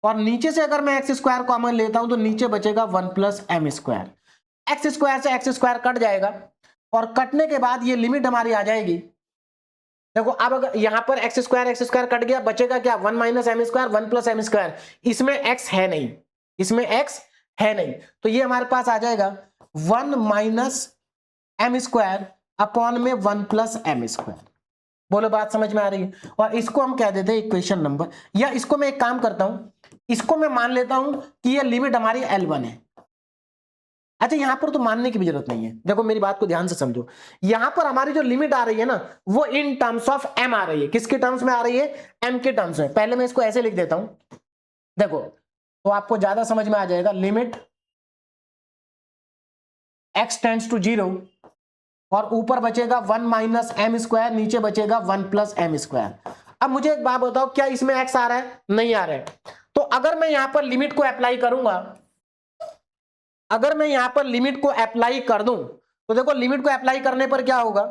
और नीचे से अगर मैं एक्स स्क्वायर कॉमन लेता हूं तो नीचे बचेगा 1 plus m square. X square से एक्स स्क्वायर कट जाएगा, और कटने के बाद ये लिमिट हमारी आ जाएगी। देखो अब अगर यहां पर एक्स स्क्वायर कट गया, बचेगा क्या, 1 minus m square 1 plus m square, इसमें एक्स है नहीं, इसमें एक्स है नहीं, तो ये हमारे पास आ जाएगा 1 माइनस एम स्क्वायर अपॉन में 1 प्लस एम स्क्वायर। बोलो बात समझ में आ रही है। और इसको हम कह देते हैं इक्वेशन नंबर, या इसको मैं एक काम करता हूं, इसको मैं मान लेता हूं कि ये लिमिट हमारी L1 है। अच्छा यहां पर तो मानने की भी जरूरत नहीं है, देखो मेरी बात को ध्यान से समझो, यहां पर हमारी जो लिमिट आ रही है ना वो इन टर्म्स ऑफ m आ रही है। किसके टर्म्स में आ रही है, m के टर्म्स में। पहले मैं इसको ऐसे लिख देता हूं, देखो तो आपको ज्यादा समझ में आ जाएगा, लिमिट x टेंड्स टू 0 और ऊपर बचेगा 1 माइनस एम स्क्वायर, नीचे बचेगा 1 प्लस एम स्क्वायर। अब मुझे एक बात बताओ, क्या इसमें x आ रहा है, नहीं आ रहा है। तो अगर मैं यहां पर लिमिट को अप्लाई करूंगा, अगर मैं यहां पर लिमिट को अप्लाई कर दूं तो देखो लिमिट को अप्लाई करने पर क्या होगा,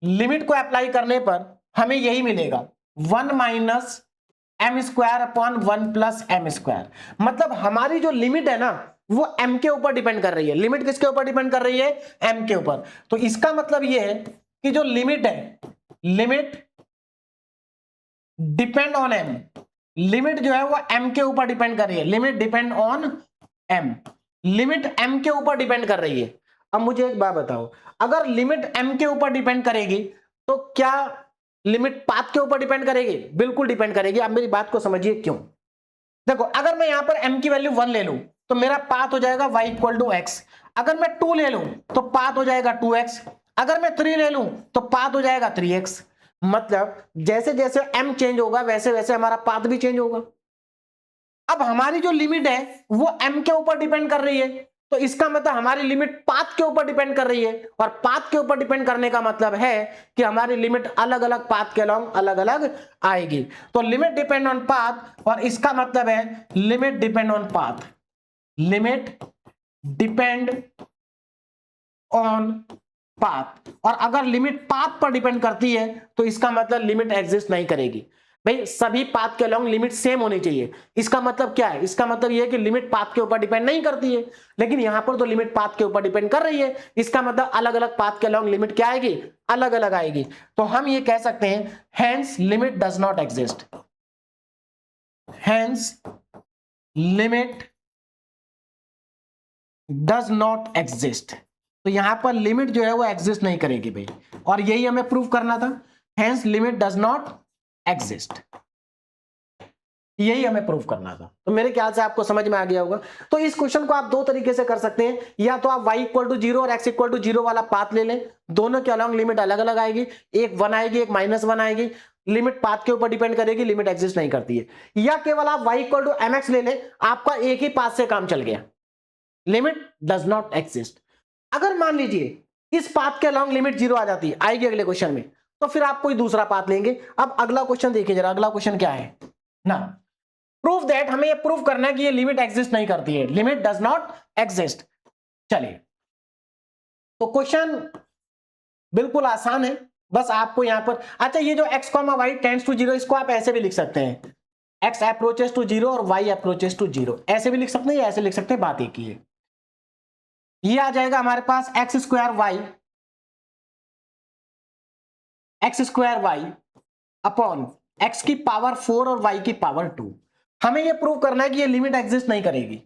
लिमिट को अप्लाई करने पर हमें यही मिलेगा 1 minus m square upon 1 plus m square. मतलब हमारी जो लिमिट है ना वो m के ऊपर डिपेंड कर रही है। लिमिट किसके ऊपर डिपेंड कर रही है, m के ऊपर। तो इसका मतलब ये है कि जो लिमिट है, limit depend on m, limit जो है वो m के ऊपर डिपेंड कर रही है, limit depend on m, limit m के ऊपर डिपेंड कर रही है। अब मुझे एक बात बताओ, अगर लिमिट m के ऊपर डिपेंड करेगी तो क्या लिमिट पाथ के ऊपर डिपेंड करेगी? बिल्कुल डिपेंड करेगी। अब मेरी बात को समझिए क्यों। देखो, अगर मैं यहां पर m की वैल्यू 1 ले लूं तो मेरा पाथ हो जाएगा y इक्वल टू एक्स, अगर मैं 2 ले लूं तो पाथ हो जाएगा 2x, अगर मैं 3 ले लूं तो पाथ हो जाएगा 3x। मतलब जैसे जैसे m चेंज होगा वैसे वैसे हमारा पाथ भी चेंज होगा। अब हमारी जो लिमिट है वो m के ऊपर डिपेंड कर रही है, तो इसका मतलब हमारी लिमिट पाथ के ऊपर डिपेंड कर रही है, और पाथ के ऊपर डिपेंड करने का मतलब है कि हमारी लिमिट अलग अलग पाथ के अलॉन्ग अलग अलग आएगी। तो लिमिट डिपेंड ऑन पाथ, और इसका मतलब है limit depend on path, limit depend on path. और अगर लिमिट पाथ पर डिपेंड करती है तो इसका मतलब लिमिट एग्जिस्ट नहीं करेगी। भाई सभी पाथ के अलॉन्ग लिमिट सेम होनी चाहिए। इसका मतलब क्या है? इसका मतलब यह है कि लिमिट पाथ के ऊपर डिपेंड नहीं करती है, लेकिन यहां पर तो लिमिट पाथ के ऊपर डिपेंड कर रही है। इसका मतलब अलग अलग पाथ के अलॉन्ग लिमिट क्या आएगी? अलग अलग आएगी। तो हम ये कह सकते हैं hence limit does not exist, hence limit does not exist. तो यहां पर लिमिट जो है वो एग्जिस्ट नहीं करेगी भाई, और यही हमें प्रूव करना था। Hence limit does not exist, यही हमें प्रूव करना था। तो मेरे ख्याल से आपको समझ में आ गया होगा। तो इस क्वेश्चन को आप दो तरीके से कर सकते हैं, या तो आप y इक्वल टू 0 और x इक्वल टू 0 वाला पाथ ले लें, दोनों के अलॉन्ग लिमिट अलग अलग आएगी, एक 1 आएगी एक -1 आएगी, लिमिट पाथ के ऊपर डिपेंड करेगी, लिमिट एग्जिस्ट नहीं करती है। या केवल आप y इक्वल टू mx ले लें, आपका एक ही पाथ से काम चल गया, लिमिट डज नॉट एग्जिस्ट। अगर मान लीजिए इस पाथ के अलॉन्ग लिमिट 0 आ जाती है, आएगी अगले क्वेश्चन में, तो फिर आप कोई दूसरा पाथ लेंगे। अब अगला क्वेश्चन देखिए जरा, अगला क्वेश्चन क्या है ना, प्रूफ दैट, हमें ये प्रूफ करना है कि ये लिमिट एग्जिस्ट नहीं करती है, लिमिट डज नॉट एग्जिस्ट। चलिए, तो क्वेश्चन बिल्कुल आसान है, बस आपको यहां पर, अच्छा ये जो x, y टेंड्स टू 0, इसको आप ऐसे भी लिख सकते हैं, x अप्रोचेस टू 0 और y अप्रोचेस टू 0, ऐसे भी लिख सकते हैं या ऐसे लिख सकते हैं, बात एक ही है। ये आ जाएगा हमारे पास x square y upon x की पावर 4 और y की पावर 2। हमें ये प्रूव करना है कि ये लिमिट एग्जिस्ट नहीं करेगी।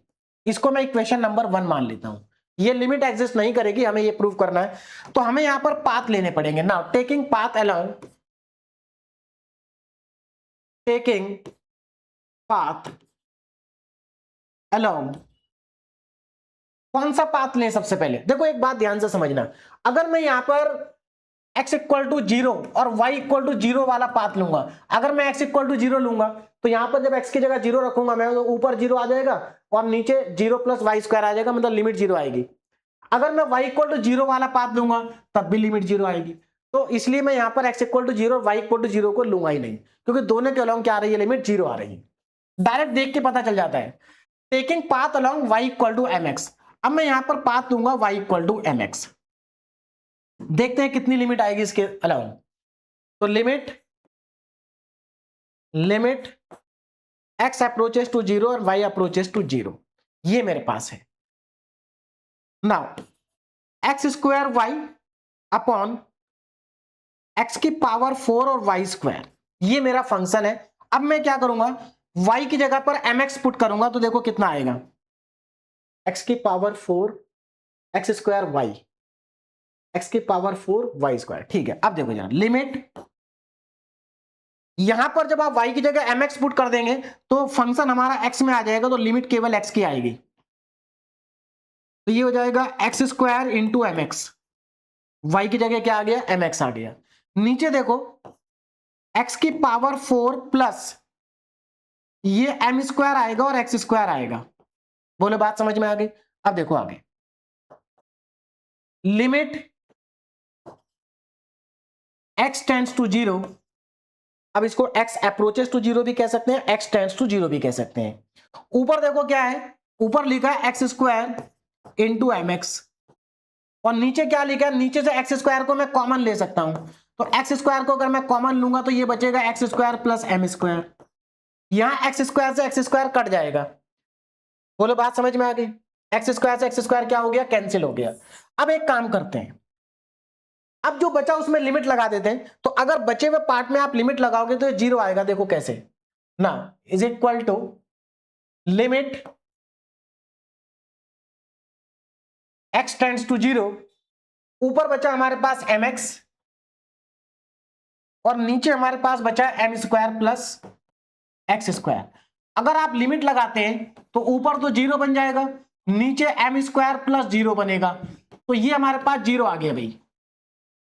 इसको मैं इक्वेशन नंबर 1 मान लेता हूं, ये लिमिट एग्जिस्ट नहीं करेगी, हमें ये प्रूव करना है। तो हमें यहां पर पाथ लेने पड़ेंगे। Now taking path along, taking path along, कौन सा पाथ लें सबसे पहले? देखो एक बात ध्यान से समझना, अगर मैं यहां पर x इक्वल टू 0 और y इक्वल टू 0 वाला पाथ लूंगा, अगर मैं x इक्वल टू 0 लूंगा तो यहां पर जब x की जगह 0 रखूंगा मैं, तो ऊपर 0 आ जाएगा और नीचे 0 प्लस वाई स्क्वायर आ जाएगा, मतलब लिमिट 0 आएगी। अगर मैं y इक्वल टू 0 वाला पाथ लूंगा तब भी लिमिट 0 आएगी। तो इसलिए मैं यहां पर x इक्वल टू 0 और y इक्वल टू 0 को लूंगा ही नहीं, क्योंकि दोनों के अलॉन्ग क्या आ रही है? लिमिट 0 आ रही है। डायरेक्ट देख के पता चल जाता है। Taking path along y equal to mx, अब मैं यहां पर पाथ लूंगा y इक्वल टू mx, देखते हैं कितनी लिमिट आएगी इसके अलॉन्ग। तो लिमिट x अप्रोचेस टू 0 और y अप्रोचेस टू 0, ये मेरे पास है। Now x square y upon x की पावर 4 और वाई स्क्वायर, ये मेरा फंक्शन है। अब मैं क्या करूंगा, y की जगह पर mx पुट करूंगा, तो देखो कितना आएगा, x की power 4 x square y, x की पावर 4 वाई स्क्वायर। ठीक है, अब देखो जरा लिमिट, यहां पर जब आप y की जगह mx पुट कर देंगे तो फंक्शन हमारा x में आ जाएगा, तो लिमिट केवल x की आएगी। तो ये हो जाएगा x square into m x, y की जगह क्या आ गया? mx आ गया। नीचे देखो x की पावर 4 प्लस ये m स्क्वायर आएगा और x स्क्वायर आएगा। बोले बात समझ में आ गई? अब देखो आगे, लिमिट x टेंड्स टू 0, अब इसको x अप्रोचेस टू 0 भी कह सकते हैं, x टेंड्स टू 0 भी कह सकते हैं। ऊपर देखो क्या है, ऊपर लिखा है x square into m x, और नीचे क्या लिखा है, नीचे से एक्स स्क्वायर को मैं कॉमन ले सकता हूं, तो एक्स स्क्वायर को अगर मैं कॉमन लूंगा तो ये बचेगा x square plus m square, यहां एक्स स्क्वायर से एक्स स्क्वायर कट जाएगा। बोलो बात समझ में आ गई? एक्स स्क्वायर से एक्स स्क्वायर क्या हो गया? कैंसिल हो गया। अब एक काम करते हैं, अब जो बचा उसमें लिमिट लगा देते हैं। तो अगर बचे हुए पार्ट में आप लिमिट लगाओगे तो 0 आएगा, देखो कैसे। ना is equal to limit x tends to 0, ऊपर बचा हमारे पास mx और नीचे हमारे पास बचा m square plus x square. अगर आप लिमिट लगाते हैं तो ऊपर तो 0 बन जाएगा, नीचे m स्क्वायर प्लस 0 बनेगा, तो ये हमारे पास 0 आ गया भाई।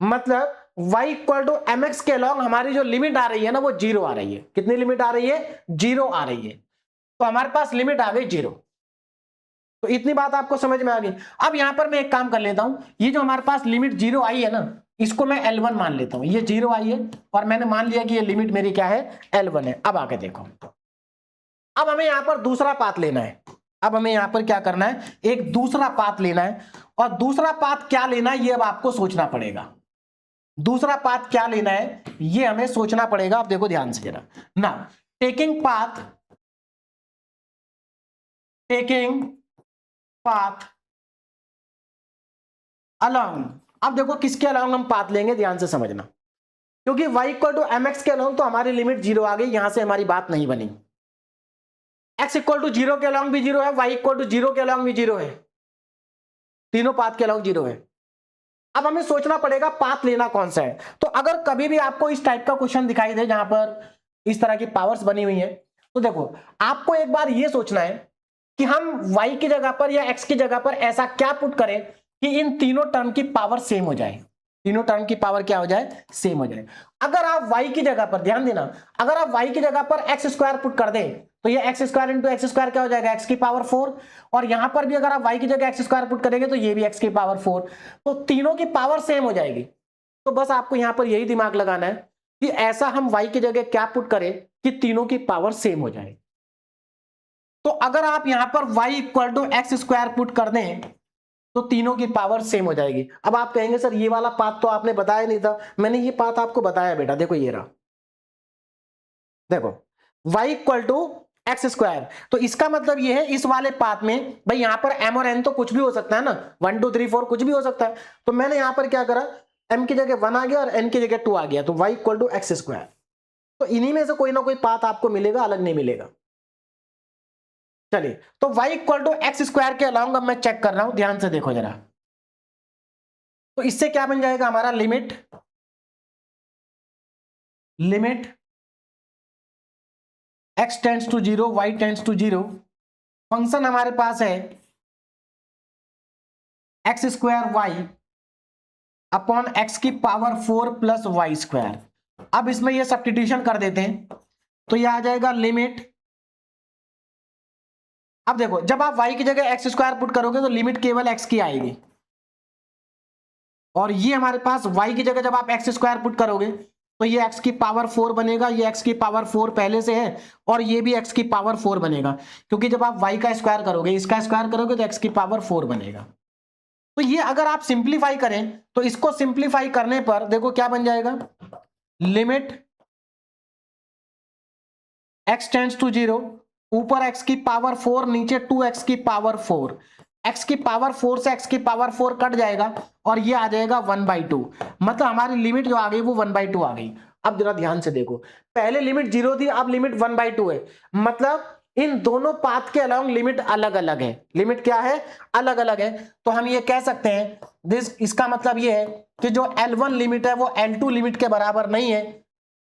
मतलब y equal to m x के अलॉन्ग हमारी जो लिमिट आ रही है ना वो 0 आ रही है। कितनी लिमिट आ रही है? 0 आ रही है। तो हमारे पास लिमिट आ गई 0। तो इतनी बात आपको समझ में आ गई। अब यहां पर मैं एक काम कर लेता हूं, ये जो हमारे पास लिमिट 0 आई है ना, इसको मैं L1 मान लेता हूं। ये 0 आई है और मैंने मान लिया कि ये लिमिट मेरी क्या है? L1 है। अब आके देखो, अब हमें यहां पर दूसरा पाथ लेना है। अब हमें यहां पर क्या करना है? एक दूसरा पाथ लेना है। और दूसरा पाथ क्या लेना है ये अब आपको सोचना पड़ेगा। दूसरा पाथ क्या लेना है ये हमें सोचना पड़ेगा। अब देखो ध्यान से जरा ना, टेकिंग पाथ अलोंग। अब देखो किसके अलोंग हम पाथ लेंगे, ध्यान से समझना, क्योंकि y equal to m x के अलोंग तो हमारी लिमिट 0 आ गई, यहां से हमारी बात नहीं बनी। x इक्वल टू 0 के अलोंग भी 0 है, y इक्वल टू 0 के अलोंग भी 0 है, तीनों पाथ के अलोंग 0 है। अब हमें सोचना पड़ेगा पाथ लेना कौन सा है। तो अगर कभी भी आपको इस टाइप का क्वेश्चन दिखाई दे जहां पर इस तरह की पावर्स बनी हुई है, तो देखो आपको एक बार यह सोचना है कि हम y की जगह पर या x की जगह पर ऐसा क्या पुट करें कि इन तीनों टर्म की पावर सेम हो जाए। तीनों टर्म की पावर क्या हो जाए? सेम हो जाए। अगर आप y की जगह पर, ध्यान देना, अगर आप y की जगह पर x स्क्वायर पुट कर दें तो ये x square into x square क्या हो जाएगा? एक्स की पावर 4। और यहां पर भी अगर आप y की जगह एक्स स्क्वायर पुट करेंगे तो ये भी एक्स की पावर 4। तो तीनों की पावर सेम हो जाएगी। तो बस आपको यहां पर यही दिमाग लगाना है कि ऐसा हम y की जगह क्या पुट करें कि तीनों की पावर सेम हो जाए। तो अगर आप यहां पर y equal to x square put कर दें तो तीनों की पावर सेम हो जाएगी। अब आप कहेंगे सर ये वाला पाथ तो आपने बताया नहीं था। मैंने ये पाथ आपको बताया बेटा, देखो ये रहा, देखो y equal to x square. तो इसका मतलब ये है इस वाले पाथ में भाई यहां पर m और n तो कुछ भी हो सकता है ना, 1 2 3 4 कुछ भी हो सकता है। तो मैंने यहां पर क्या करा, m की जगह 1 आ गया और n की जगह 2 आ गया, तो y equal to x square. तो इन्हीं में से कोई ना कोई पाथ आपको मिलेगा, अलग नहीं मिलेगा। चलिए, तो y equal to x square के अलाउंग अब मैं चेक कर रहा हूं, ध्यान से देखो जरा। तो इससे क्या बन जाएगा हमारा? Limit x tends to 0 y tends to 0, function हमारे पास है x square y upon x की पावर 4 प्लस वाई स्क्वायर। अब इसमें ये सब्स्टिट्यूशन कर देते हैं तो ये आ जाएगा लिमिट। अब देखो जब आप y की जगह एक्स स्क्वायर पुट करोगे तो लिमिट केवल x की आएगी, और ये हमारे पास y की जगह जब आप एक्स स्क्वायर पुट करोगे तो ये x की पावर 4 बनेगा। ये x की पावर 4 पहले से है और ये भी x की पावर 4 बनेगा, क्योंकि जब आप y का स्क्वायर करोगे, इसका स्क्वायर करोगे तो x की पावर 4 बनेगा। तो ये अगर आप सिंप्लीफाई करें तो इसको सिंप्लीफाई करने पर देखो क्या बन जाएगा, लिमिट x टेंड्स टू 0, ऊपर x की पावर 4 नीचे 2x की पावर 4, x की पावर 4 से x की पावर 4 कट जाएगा और ये आ जाएगा 1/2। मतलब हमारी लिमिट जो आ गई वो 1/2 आ गई। अब जरा ध्यान से देखो, पहले लिमिट 0 थी, अब लिमिट 1/2 है। मतलब इन दोनों पाथ के अलोंग लिमिट अलग अलग है। लिमिट क्या है? अलग अलग है। तो हम ये कह सकते हैं इसका मतलब ये है कि जो L1 लिमिट है वो L2 लिमिट के बराबर नहीं है,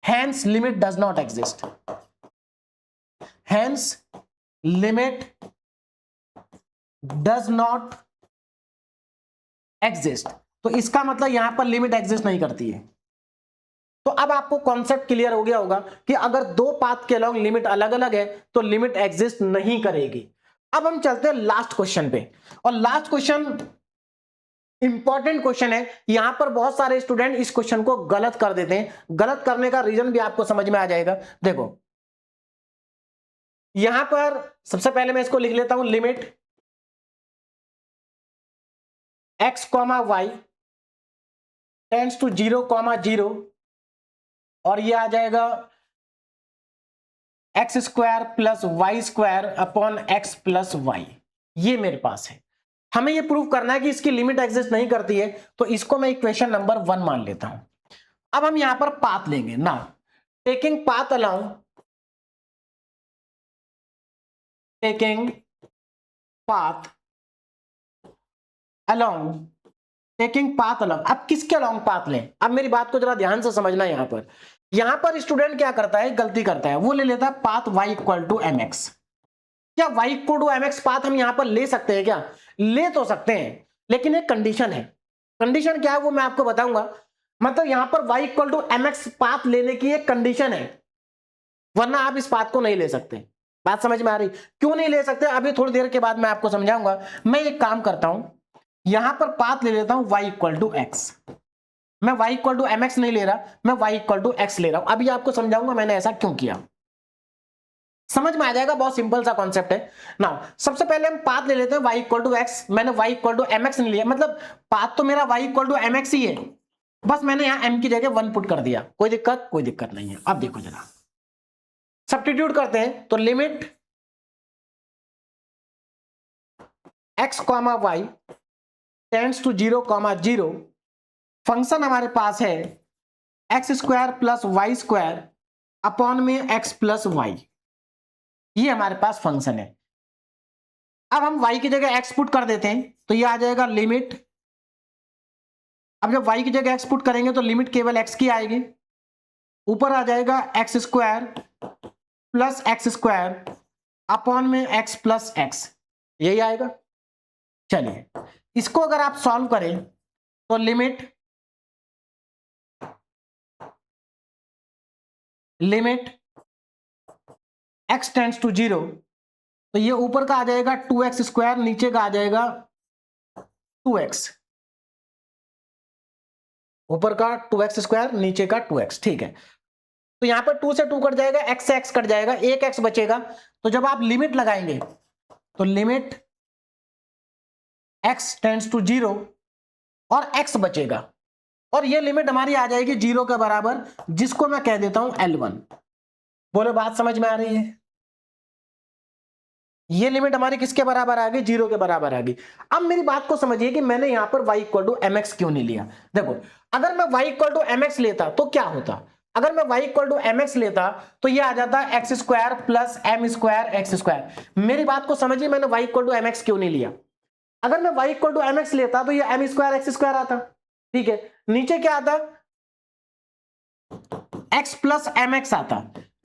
hence limit does not exist. Hence limit does not exist। तो इसका मतलब यहां पर लिमिट एग्जिस्ट नहीं करती है। तो अब आपको कॉन्सेप्ट क्लियर हो गया होगा कि अगर दो पाथ के अलोंग लिमिट अलग अलग है तो लिमिट एग्जिस्ट नहीं करेगी। अब हम चलते हैं लास्ट क्वेश्चन पे, और लास्ट क्वेश्चन इंपॉर्टेंट क्वेश्चन है। यहां पर बहुत सारे स्टूडेंट इस क्वेश्चन को गलत कर देते हैं। गलत करने का रीजन भी आपको समझ में आ जाएगा। देखो यहां पर सबसे पहले मैं इसको लिख लेता हूं, limit x comma y tends to 0 comma 0, और ये आ जाएगा x square plus y square upon x plus y. ये मेरे पास है। हमें ये प्रूव करना है कि इसकी लिमिट एग्जिस्ट नहीं करती है, तो इसको मैं इक्वेशन नंबर 1 मान लेता हूं। अब हम यहां पर पाथ लेंगे ना, taking path along taking path along, taking path along. अब किसके अलोंग पाथ लें? अब मेरी बात को जरा ध्यान से समझना। यहां पर स्टूडेंट क्या करता है, गलती करता है, वो ले लेता है path y equal to m x. क्या y equal to m x path हम यहां पर ले सकते हैं? क्या ले तो सकते हैं, लेकिन एक कंडीशन है। कंडीशन क्या है वो मैं आपको बताऊंगा। मतलब यहां पर y equal to m x path लेने की एक कंडीशन है, वरना आप इस पाथ को नहीं ले सकते। बात समझ में आ रही? क्यों नहीं ले सकते अभी थोड़ी देर के बाद मैं आपको समझाऊंगा। मैं एक काम करता हूं, यहां पर पाथ ले लेता हूं y इक्वल टू एक्स। मैं y equal to m x नहीं ले रहा, मैं y इक्वल टू एक्स ले रहा हूं। अभी आपको समझाऊंगा मैंने ऐसा क्यों किया, समझ में आ जाएगा। बहुत सिंपल सा कॉन्सेप्ट है। नाउ सबसे पहले हम पाथ ले लेते हैं y इक्वल टू एक्स। मैंने y equal to m x नहीं लिया, मतलब पाथ तो मेरा y equal to m x ही है, बस मैंने यहां m की जगह 1 पुट कर दिया। कोई दिक्कत? कोई दिक्कत नहीं है। अब देखो जरा, सब्स्टिट्यूट करते हैं तो limit x comma y tends to 0 comma 0, function हमारे पास है x square plus y square upon में x प्लस वाई। ये हमारे पास फंक्शन है। अब हम y की जगह x पुट कर देते हैं तो ये आ जाएगा लिमिट। अब जब y की जगह x पुट करेंगे तो लिमिट केवल x की आएगी, ऊपर आ जाएगा x square plus x square upon में x प्लस एक्स, यही आएगा। चलिए इसको अगर आप सॉल्व करें तो लिमिट x टेंड्स टू 0, तो ये ऊपर का आ जाएगा 2x स्क्वायर, नीचे का आ जाएगा 2x। ऊपर का 2x स्क्वायर, नीचे का 2x, ठीक है। तो यहां पर 2 से 2 कट जाएगा, x से x कट जाएगा, एक x बचेगा। तो जब आप लिमिट लगाएंगे तो लिमिट x टेंड्स टू 0 और x बचेगा, और ये लिमिट हमारी आ जाएगी 0 के बराबर, जिसको मैं कह देता हूं L1। बोलो बात समझ में आ रही है? ये लिमिट हमारी किसके बराबर आ गई? 0 के बराबर आ गई। अब मेरी बात को समझिए कि मैंने यहां पर y equal to m x क्यों नहीं लिया। देखो अगर मैं y equal to m x लेता तो क्या होता? अगर मैं y equal to m x लेता तो ये आ जाता x square plus m square x square. मेरी बात को समझिए, मैंने y equal to m x क्यों नहीं लिया। अगर मैं y equal to m x लेता तो ये एम स्क्वायर एक्स स्क्वायर आता, ठीक है। नीचे क्या आता? x प्लस एम एक्स आता।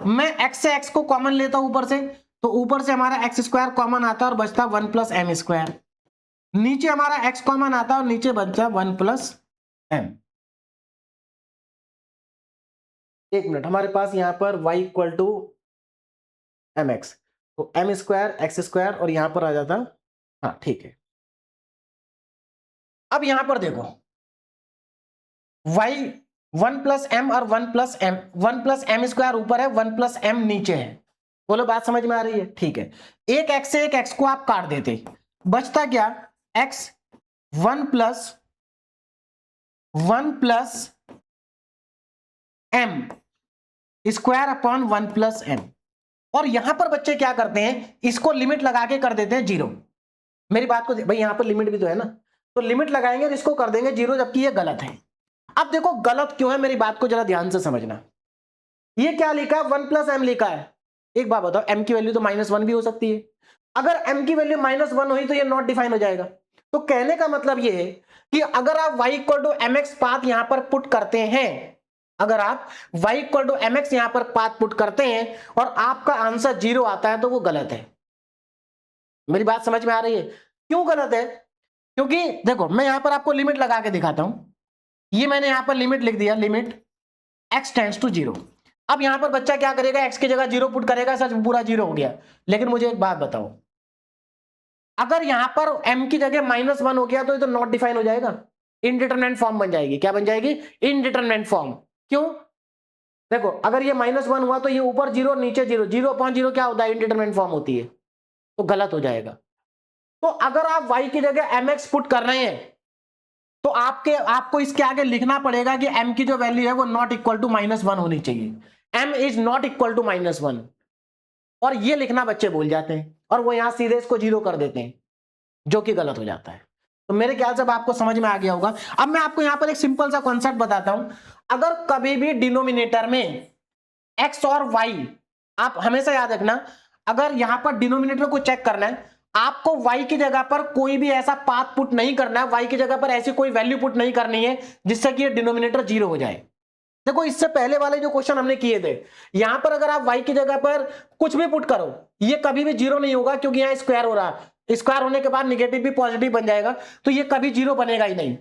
मैं x से x को कॉमन लेता हूं ऊपर से, तो ऊपर से हमारा एक्स स्क्वायर कॉमन आता और बचता 1 प्लस एम स्क्वायर। नीचे हमारा x कॉमन आता और नीचे बचता 1 प्लस एम। एक मिनट, हमारे पास यहां पर y equal to m x, तो एम स्क्वायर एक्स स्क्वायर और यहां पर आ जाता, हाँ ठीक है। अब यहां पर देखो y 1 प्लस एम और 1 plus m, 1 plus m square ऊपर है, 1 प्लस एम नीचे है। बोलो बात समझ में आ रही है? ठीक है। एक x से एक x को आप काट देते, बचता क्या? x 1 plus m square upon 1 plus m. और यहां पर बच्चे क्या करते हैं, इसको लिमिट लगा के कर देते हैं 0। मेरी बात को भाई, यहां पर लिमिट भी तो है ना, तो लिमिट लगाएंगे और इसको कर देंगे 0, जबकि ये गलत है। अब देखो गलत क्यों है, मेरी बात को जरा ध्यान से समझना। ये क्या लिखा है? 1 प्लस एम लिखा है। एक बात बताओ, m की वैल्यू तो -1 भी हो सकती है। अगर m की वैल्यू -1 हुई तो ये नॉट डिफाइन हो जाएगा। तो कहने का मतलब ये है कि अगर आप y equal to m x path यहां पर पुट करते हैं, अगर आप y equal to m x यहां पर पाथ पुट करते हैं और आपका आंसर 0 आता है तो वो गलत है। मेरी बात समझ में आ रही है? क्यों गलत है? क्योंकि देखो मैं यहां पर आपको लिमिट लगा के दिखाता हूं। ये मैंने यहां पर लिमिट लिख दिया, लिमिट x टेंड्स टू 0। अब यहां पर बच्चा क्या करेगा, x की जगह 0 पुट करेगा, सच पूरा 0 हो गया। लेकिन मुझे एक बात बताओ, अगर यहां पर m की जगह -1 हो गया तो ये तो नॉट डिफाइन हो जाएगा, इनडिटरमिनेंट फॉर्म बन जाएगी। क्या बन जाएगी? इनडिटरमिनेंट फॉर्म। क्यों? देखो अगर ये -1 हुआ तो ये ऊपर 0 नीचे 0, 0 अपॉन 0 क्या होता है? इनडिटरमिनेंट फॉर्म होती है, तो गलत हो जाएगा। तो अगर आप y की जगह mx पुट कर रहे हैं तो आपको इसके आगे लिखना पड़ेगा कि m की जो वैल्यू है वो नॉट इक्वल टू -1 होनी चाहिए। m is not equal to -1, और ये लिखना बच्चे भूल जाते हैं और वो यहां सीधे इसको 0 कर देते हैं, जो कि गलत हो जाता है। तो मेरे ख्याल से अब आपको समझ में आ गया होगा। अब मैं आपको यहां पर एक सिंपल सा कॉन्सेप्ट बताता हूं। अगर कभी भी डिनोमिनेटर में x और y, आप हमेशा याद रखना, अगर यहां पर डिनोमिनेटर को चेक करना है, आपको y की जगह पर कोई भी ऐसा पाथ पुट नहीं करना है, y की जगह पर ऐसी कोई वैल्यू पुट नहीं करनी है जिससे कि ये डिनोमिनेटर जीरो हो जाए। देखो इससे पहले वाले जो क्वेश्चन हमने किए थे, यहां पर अगर आप y की जगह पर कुछ भी पुट करो, ये कभी भी जीरो नहीं होगा, क्योंकि यहां स्क्वायर हो रहा है, स्क्वायर होने के बाद निगेटिव भी पॉजिटिव बन जाएगा, तो ये कभी जीरो बनेगा ही नहीं।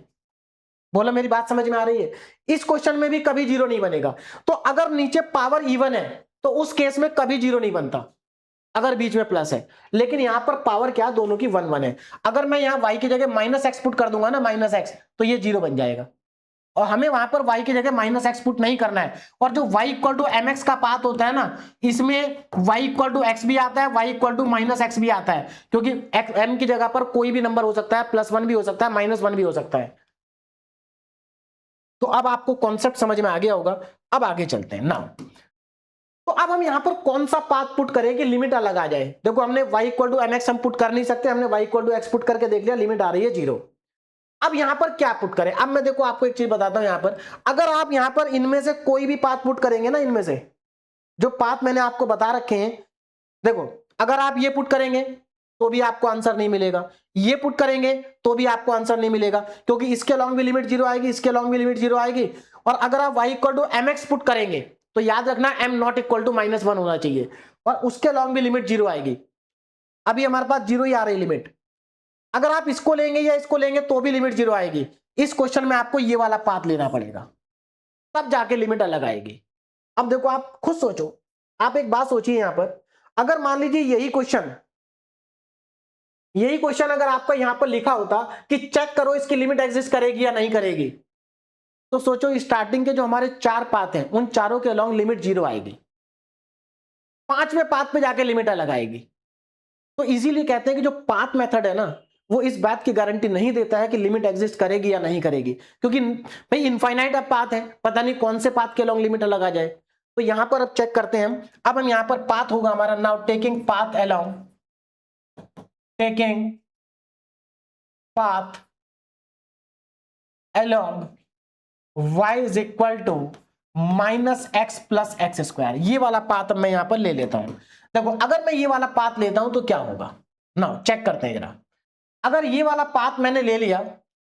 बोलो मेरी बात समझ में आ रही है? इस क्वेश्चन में भी कभी जीरो नहीं बनेगा। तो अगर नीचे पावर इवन है तो उस केस में कभी जीरो नहीं बनता, अगर बीच में प्लस है। लेकिन यहां पर पावर क्या, दोनों की 1 1 है। अगर मैं यहां y की जगह माइनस एक्स पुट कर दूंगा ना, माइनस एक्स, तो ये जीरो बन जाएगा। और हमें वहां पर y की जगह माइनस एक्स पुट नहीं करना है। और जो y equal to m x का पाथ होता है ना, इसमें y इक्वल टू एक्स भी आता है, y equal to minus x भी आता है, क्योंकि m की जगह पर कोई भी नंबर हो सकता है, +1 भी हो सकता है, -1 भी हो सकता है। तो अब आपको कॉन्सेप्ट समझ में आ गया होगा। अब आगे चलते हैं ना। तो अब हम यहां पर कौन सा पाथ पुट करें कि लिमिट अलग आ जाए। देखो हमने y equal to m x हम पुट कर नहीं सकते, हमने y equal to x put करके देख लिया, लिमिट आ रही है जीरो। अब यहां पर क्या पुट करें? अब मैं देखो आपको एक चीज बताता हूं, यहां पर अगर आप यहां पर इनमें से कोई भी पाथ पुट करेंगे ना, इनमें से जो पाथ मैंने आपको बता रखे हैं, देखो अगर आप ये पुट करेंगे तो भी आपको आंसर नहीं मिलेगा, ये पुट करेंगे तो भी आपको आंसर नहीं मिलेगा, क्योंकि इसके अलॉन्ग भी लिमिट जीरो आएगी, इसके अलॉन्ग भी लिमिट जीरो आएगी। और अगर आप y equal to m x put करेंगे तो याद रखना m नॉट इक्वल टू -1 होना चाहिए, और उसके अलॉन्ग भी लिमिट जीरो आएगी। अभी हमारे पास जीरो ही आ रही लिमिट। अगर आप इसको लेंगे या इसको लेंगे तो भी लिमिट जीरो आएगी। इस क्वेश्चन में आपको ये वाला पाथ लेना पड़ेगा, तब जाके लिमिट अलग आएगी। अब देखो आप खुद सोचो, आप एक बात सोचिए यहां पर, अगर मान लीजिए यही क्वेश्चन अगर आपका यहां पर लिखा होता कि चेक करो इसकी लिमिट एग्जिस्ट करेगी या नहीं करेगी, तो सोचो स्टार्टिंग के जो हमारे 4 पाथ हैं उन चारों के अलॉन्ग लिमिट जीरो आएगी, 5वें पाथ पे जाके लिमिट अलग आएगी। तो इजीली कहते हैं कि जो पाथ मेथड है ना, वो इस बात की गारंटी नहीं देता है कि लिमिट एग्जिस्ट करेगी या नहीं करेगी, क्योंकि भाई इनफाइनाइट अब पाथ है, पता नहीं कौन से पाथ के अलॉन्ग लिमिट अलग आ जाए। तो यहां पर अब चेक करते हैं अब हम यहां पर पाथ होगा हमारा, now taking path along, taking path along y is equal to -x plus x square, ये वाला पाथ मैं यहां पर ले लेता हूं। देखो अगर मैं ये वाला पाथ लेता हूं तो क्या होगा ना, चेक करते हैं जरा। अगर ये वाला पाथ मैंने ले लिया,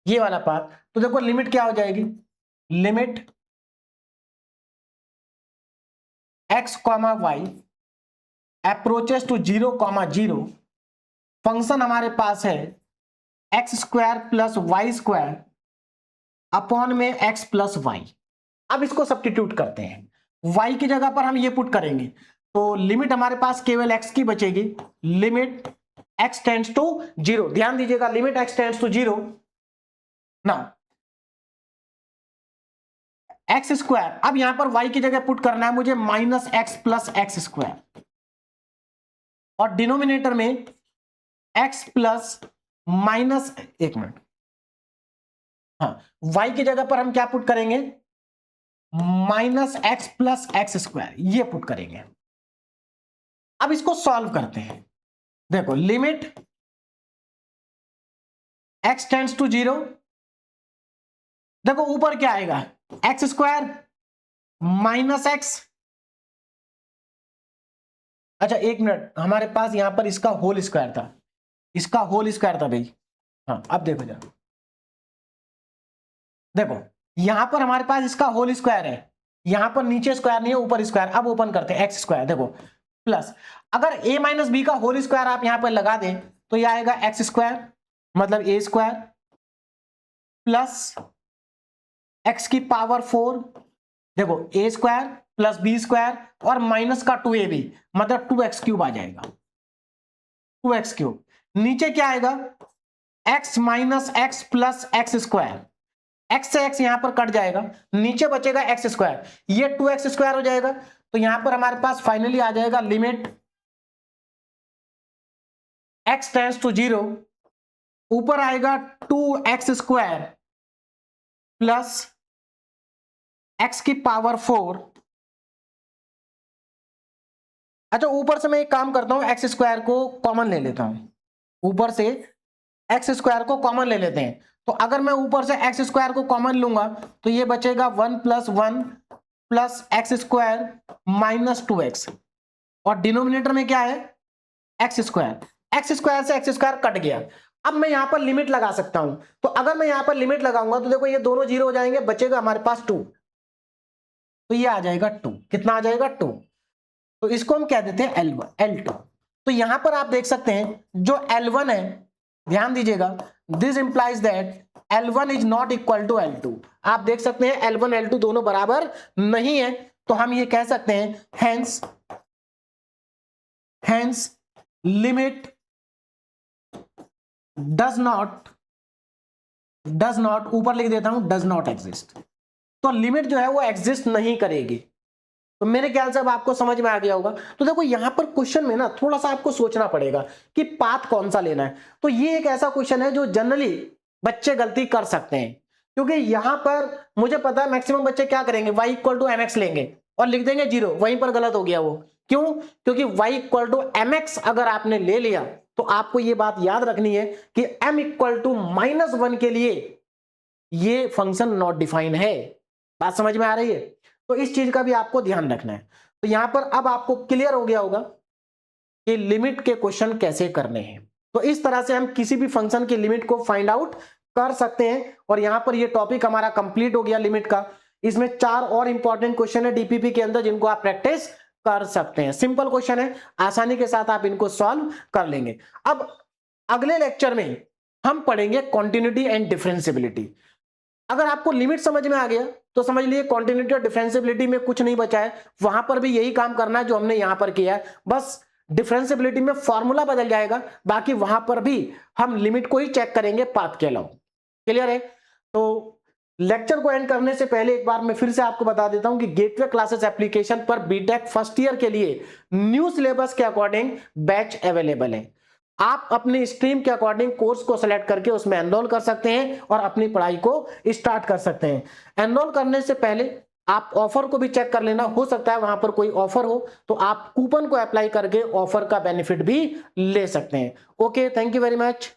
ये वाला पाथ, तो देखो लिमिट क्या हो जाएगी, limit x, y approaches to 0, 0, function हमारे पास है x square plus y square upon में x प्लस वाई। अब इसको सब्स्टिट्यूट करते हैं, y की जगह पर हम ये पुट करेंगे, तो लिमिट हमारे पास केवल x की बचेगी, लिमिट x टेंड्स टू 0। ध्यान दीजिएगा, लिमिट x टेंड्स टू 0 ना, एक्स स्क्वायर। अब यहां पर y की जगह पुट करना है मुझे -x प्लस एक्स स्क्वायर, और डिनोमिनेटर में x प्लस माइनस, एक मिनट, हाँ, y की जगह पर हम क्या पुट करेंगे, -x प्लस एक्स स्क्वायर, ये पुट करेंगे। अब इसको सॉल्व करते हैं, देखो लिमिट x टेंड्स टू 0, देखो ऊपर क्या आएगा, एक्स स्क्वायर -x, अच्छा एक मिनट, हमारे पास यहां पर इसका होल स्क्वायर था, इसका होल स्क्वायर था भाई। हाँ अब देखो जरा, देखो यहां पर हमारे पास इसका होल स्क्वायर है, यहां पर नीचे स्क्वायर नहीं है, ऊपर स्क्वायर। अब ओपन करते हैं एक्स स्क्वायर, देखो प्लस, अगर a माइनस बी का होल स्क्वायर आप यहां पर लगा दें तो यह आएगा एक्स स्क्वायर, मतलब a स्क्वायर प्लस x की पावर 4, देखो a square plus b square और माइनस का 2ab, मतलब 2x क्यूब आ जाएगा, 2x क्यूब। नीचे क्या आएगा, x minus x plus x square, x से x यहां पर कट जाएगा, नीचे बचेगा एक्स स्क्वायर, ये 2x स्क्वायर हो जाएगा। तो यहां पर हमारे पास फाइनली आ जाएगा लिमिट x टेंड्स टू 0, ऊपर आएगा 2x स्क्वायर प्लस x की पावर 4। अच्छा ऊपर से मैं एक काम करता हूं, एक्स स्क्वायर को कॉमन ले लेता हूं, ऊपर से एक्स स्क्वायर को कॉमन ले लेते हैं। तो अगर मैं ऊपर से एक्स स्क्वायर को कॉमन लूंगा तो ये बचेगा 1 plus 1 plus x square minus 2x, और डिनोमिनेटर में क्या है एक्स स्क्वायर से एक्स स्क्वायर कट गया। अब मैं यहां पर लिमिट लगा सकता हूं, तो अगर मैं यहां पर लिमिट लगाऊंगा तो देखो ये दोनों जीरो हो जाएंगे, बचेगा हमारे पास 2, तो ये आ जाएगा 2। कितना आ जाएगा? 2। तो इसको हम कह देते हैं L2। तो यहां पर आप देख सकते हैं जो L1 है, ध्यान दीजिएगा, this implies that L1 is not equal to L2। आप देख सकते हैं L1 L2 दोनों बराबर नहीं है, तो हम ये कह सकते हैं हेंस लिमिट डज नॉट, ऊपर लिख देता हूं डज नॉट एग्जिस्ट। तो लिमिट जो है वो एग्जिस्ट नहीं करेगी। तो मेरे ख्याल से अब आपको समझ में आ गया होगा। तो देखो यहां पर क्वेश्चन में ना थोड़ा सा आपको सोचना पड़ेगा कि पाथ कौन सा लेना है। तो ये एक ऐसा क्वेश्चन है जो जनरली बच्चे गलती कर सकते हैं, क्योंकि यहां पर मुझे पता है मैक्सिमम बच्चे क्या करेंगे, y इक्वल टू mx लेंगे और लिख देंगे 0। वहीं पर गलत हो गया वो। क्यों? क्योंकि y इक्वल टू mx अगर आपने ले लिया तो आपको ये बात याद रखनी है कि m इक्वल टू -1 के लिए ये फंक्शन नॉट डिफाइन है। बात समझ में आ रही है? तो इस चीज का भी आपको ध्यान रखना है। तो यहां पर अब आपको क्लियर हो गया होगा कि लिमिट के क्वेश्चन कैसे करने हैं। तो इस तरह से हम किसी भी फंक्शन की लिमिट को फाइंड आउट कर सकते हैं। और यहां पर ये टॉपिक हमारा कंप्लीट हो गया लिमिट का। इसमें 4 और इंपॉर्टेंट क्वेश्चन है डीपीपी के अंदर जिनको आप प्रैक्टिस कर सकते हैं। सिंपल क्वेश्चन है, आसानी के साथ आप इनको सॉल्व कर लेंगे। अब अगले लेक्चर में हम पढ़ेंगे कॉन्टिन्यूटी एंड डिफरेंशियबिलिटी। अगर आपको लिमिट समझ में आ गया तो समझ लीजिए कॉन्टिन्यूटी और डिफरेंशियबिलिटी में कुछ नहीं बचा है, वहां पर भी यही काम करना है जो हमने यहां पर किया है। बस डिफरेंशियबिलिटी में फॉर्मूला बदल जाएगा, बाकी वहां पर भी हम लिमिट को ही चेक करेंगे पाथ के अलावा। क्लियर है? तो लेक्चर को एंड करने से पहले एक बार मैं फिर से आपको बता देता हूं कि गेटवे क्लासेस एप्लीकेशन पर बीटेक फर्स्ट ईयर के लिए न्यू सिलेबस के अकॉर्डिंग बैच अवेलेबल है। आप अपनी स्ट्रीम के अकॉर्डिंग कोर्स को सिलेक्ट करके उसमें एनरोल कर सकते हैं और अपनी पढ़ाई को स्टार्ट कर सकते हैं। एनरोल करने से पहले आप ऑफर को भी चेक कर लेना, हो सकता है वहां पर कोई ऑफर हो तो आप कूपन को अप्लाई करके ऑफर का बेनिफिट भी ले सकते हैं। Okay, thank you very much.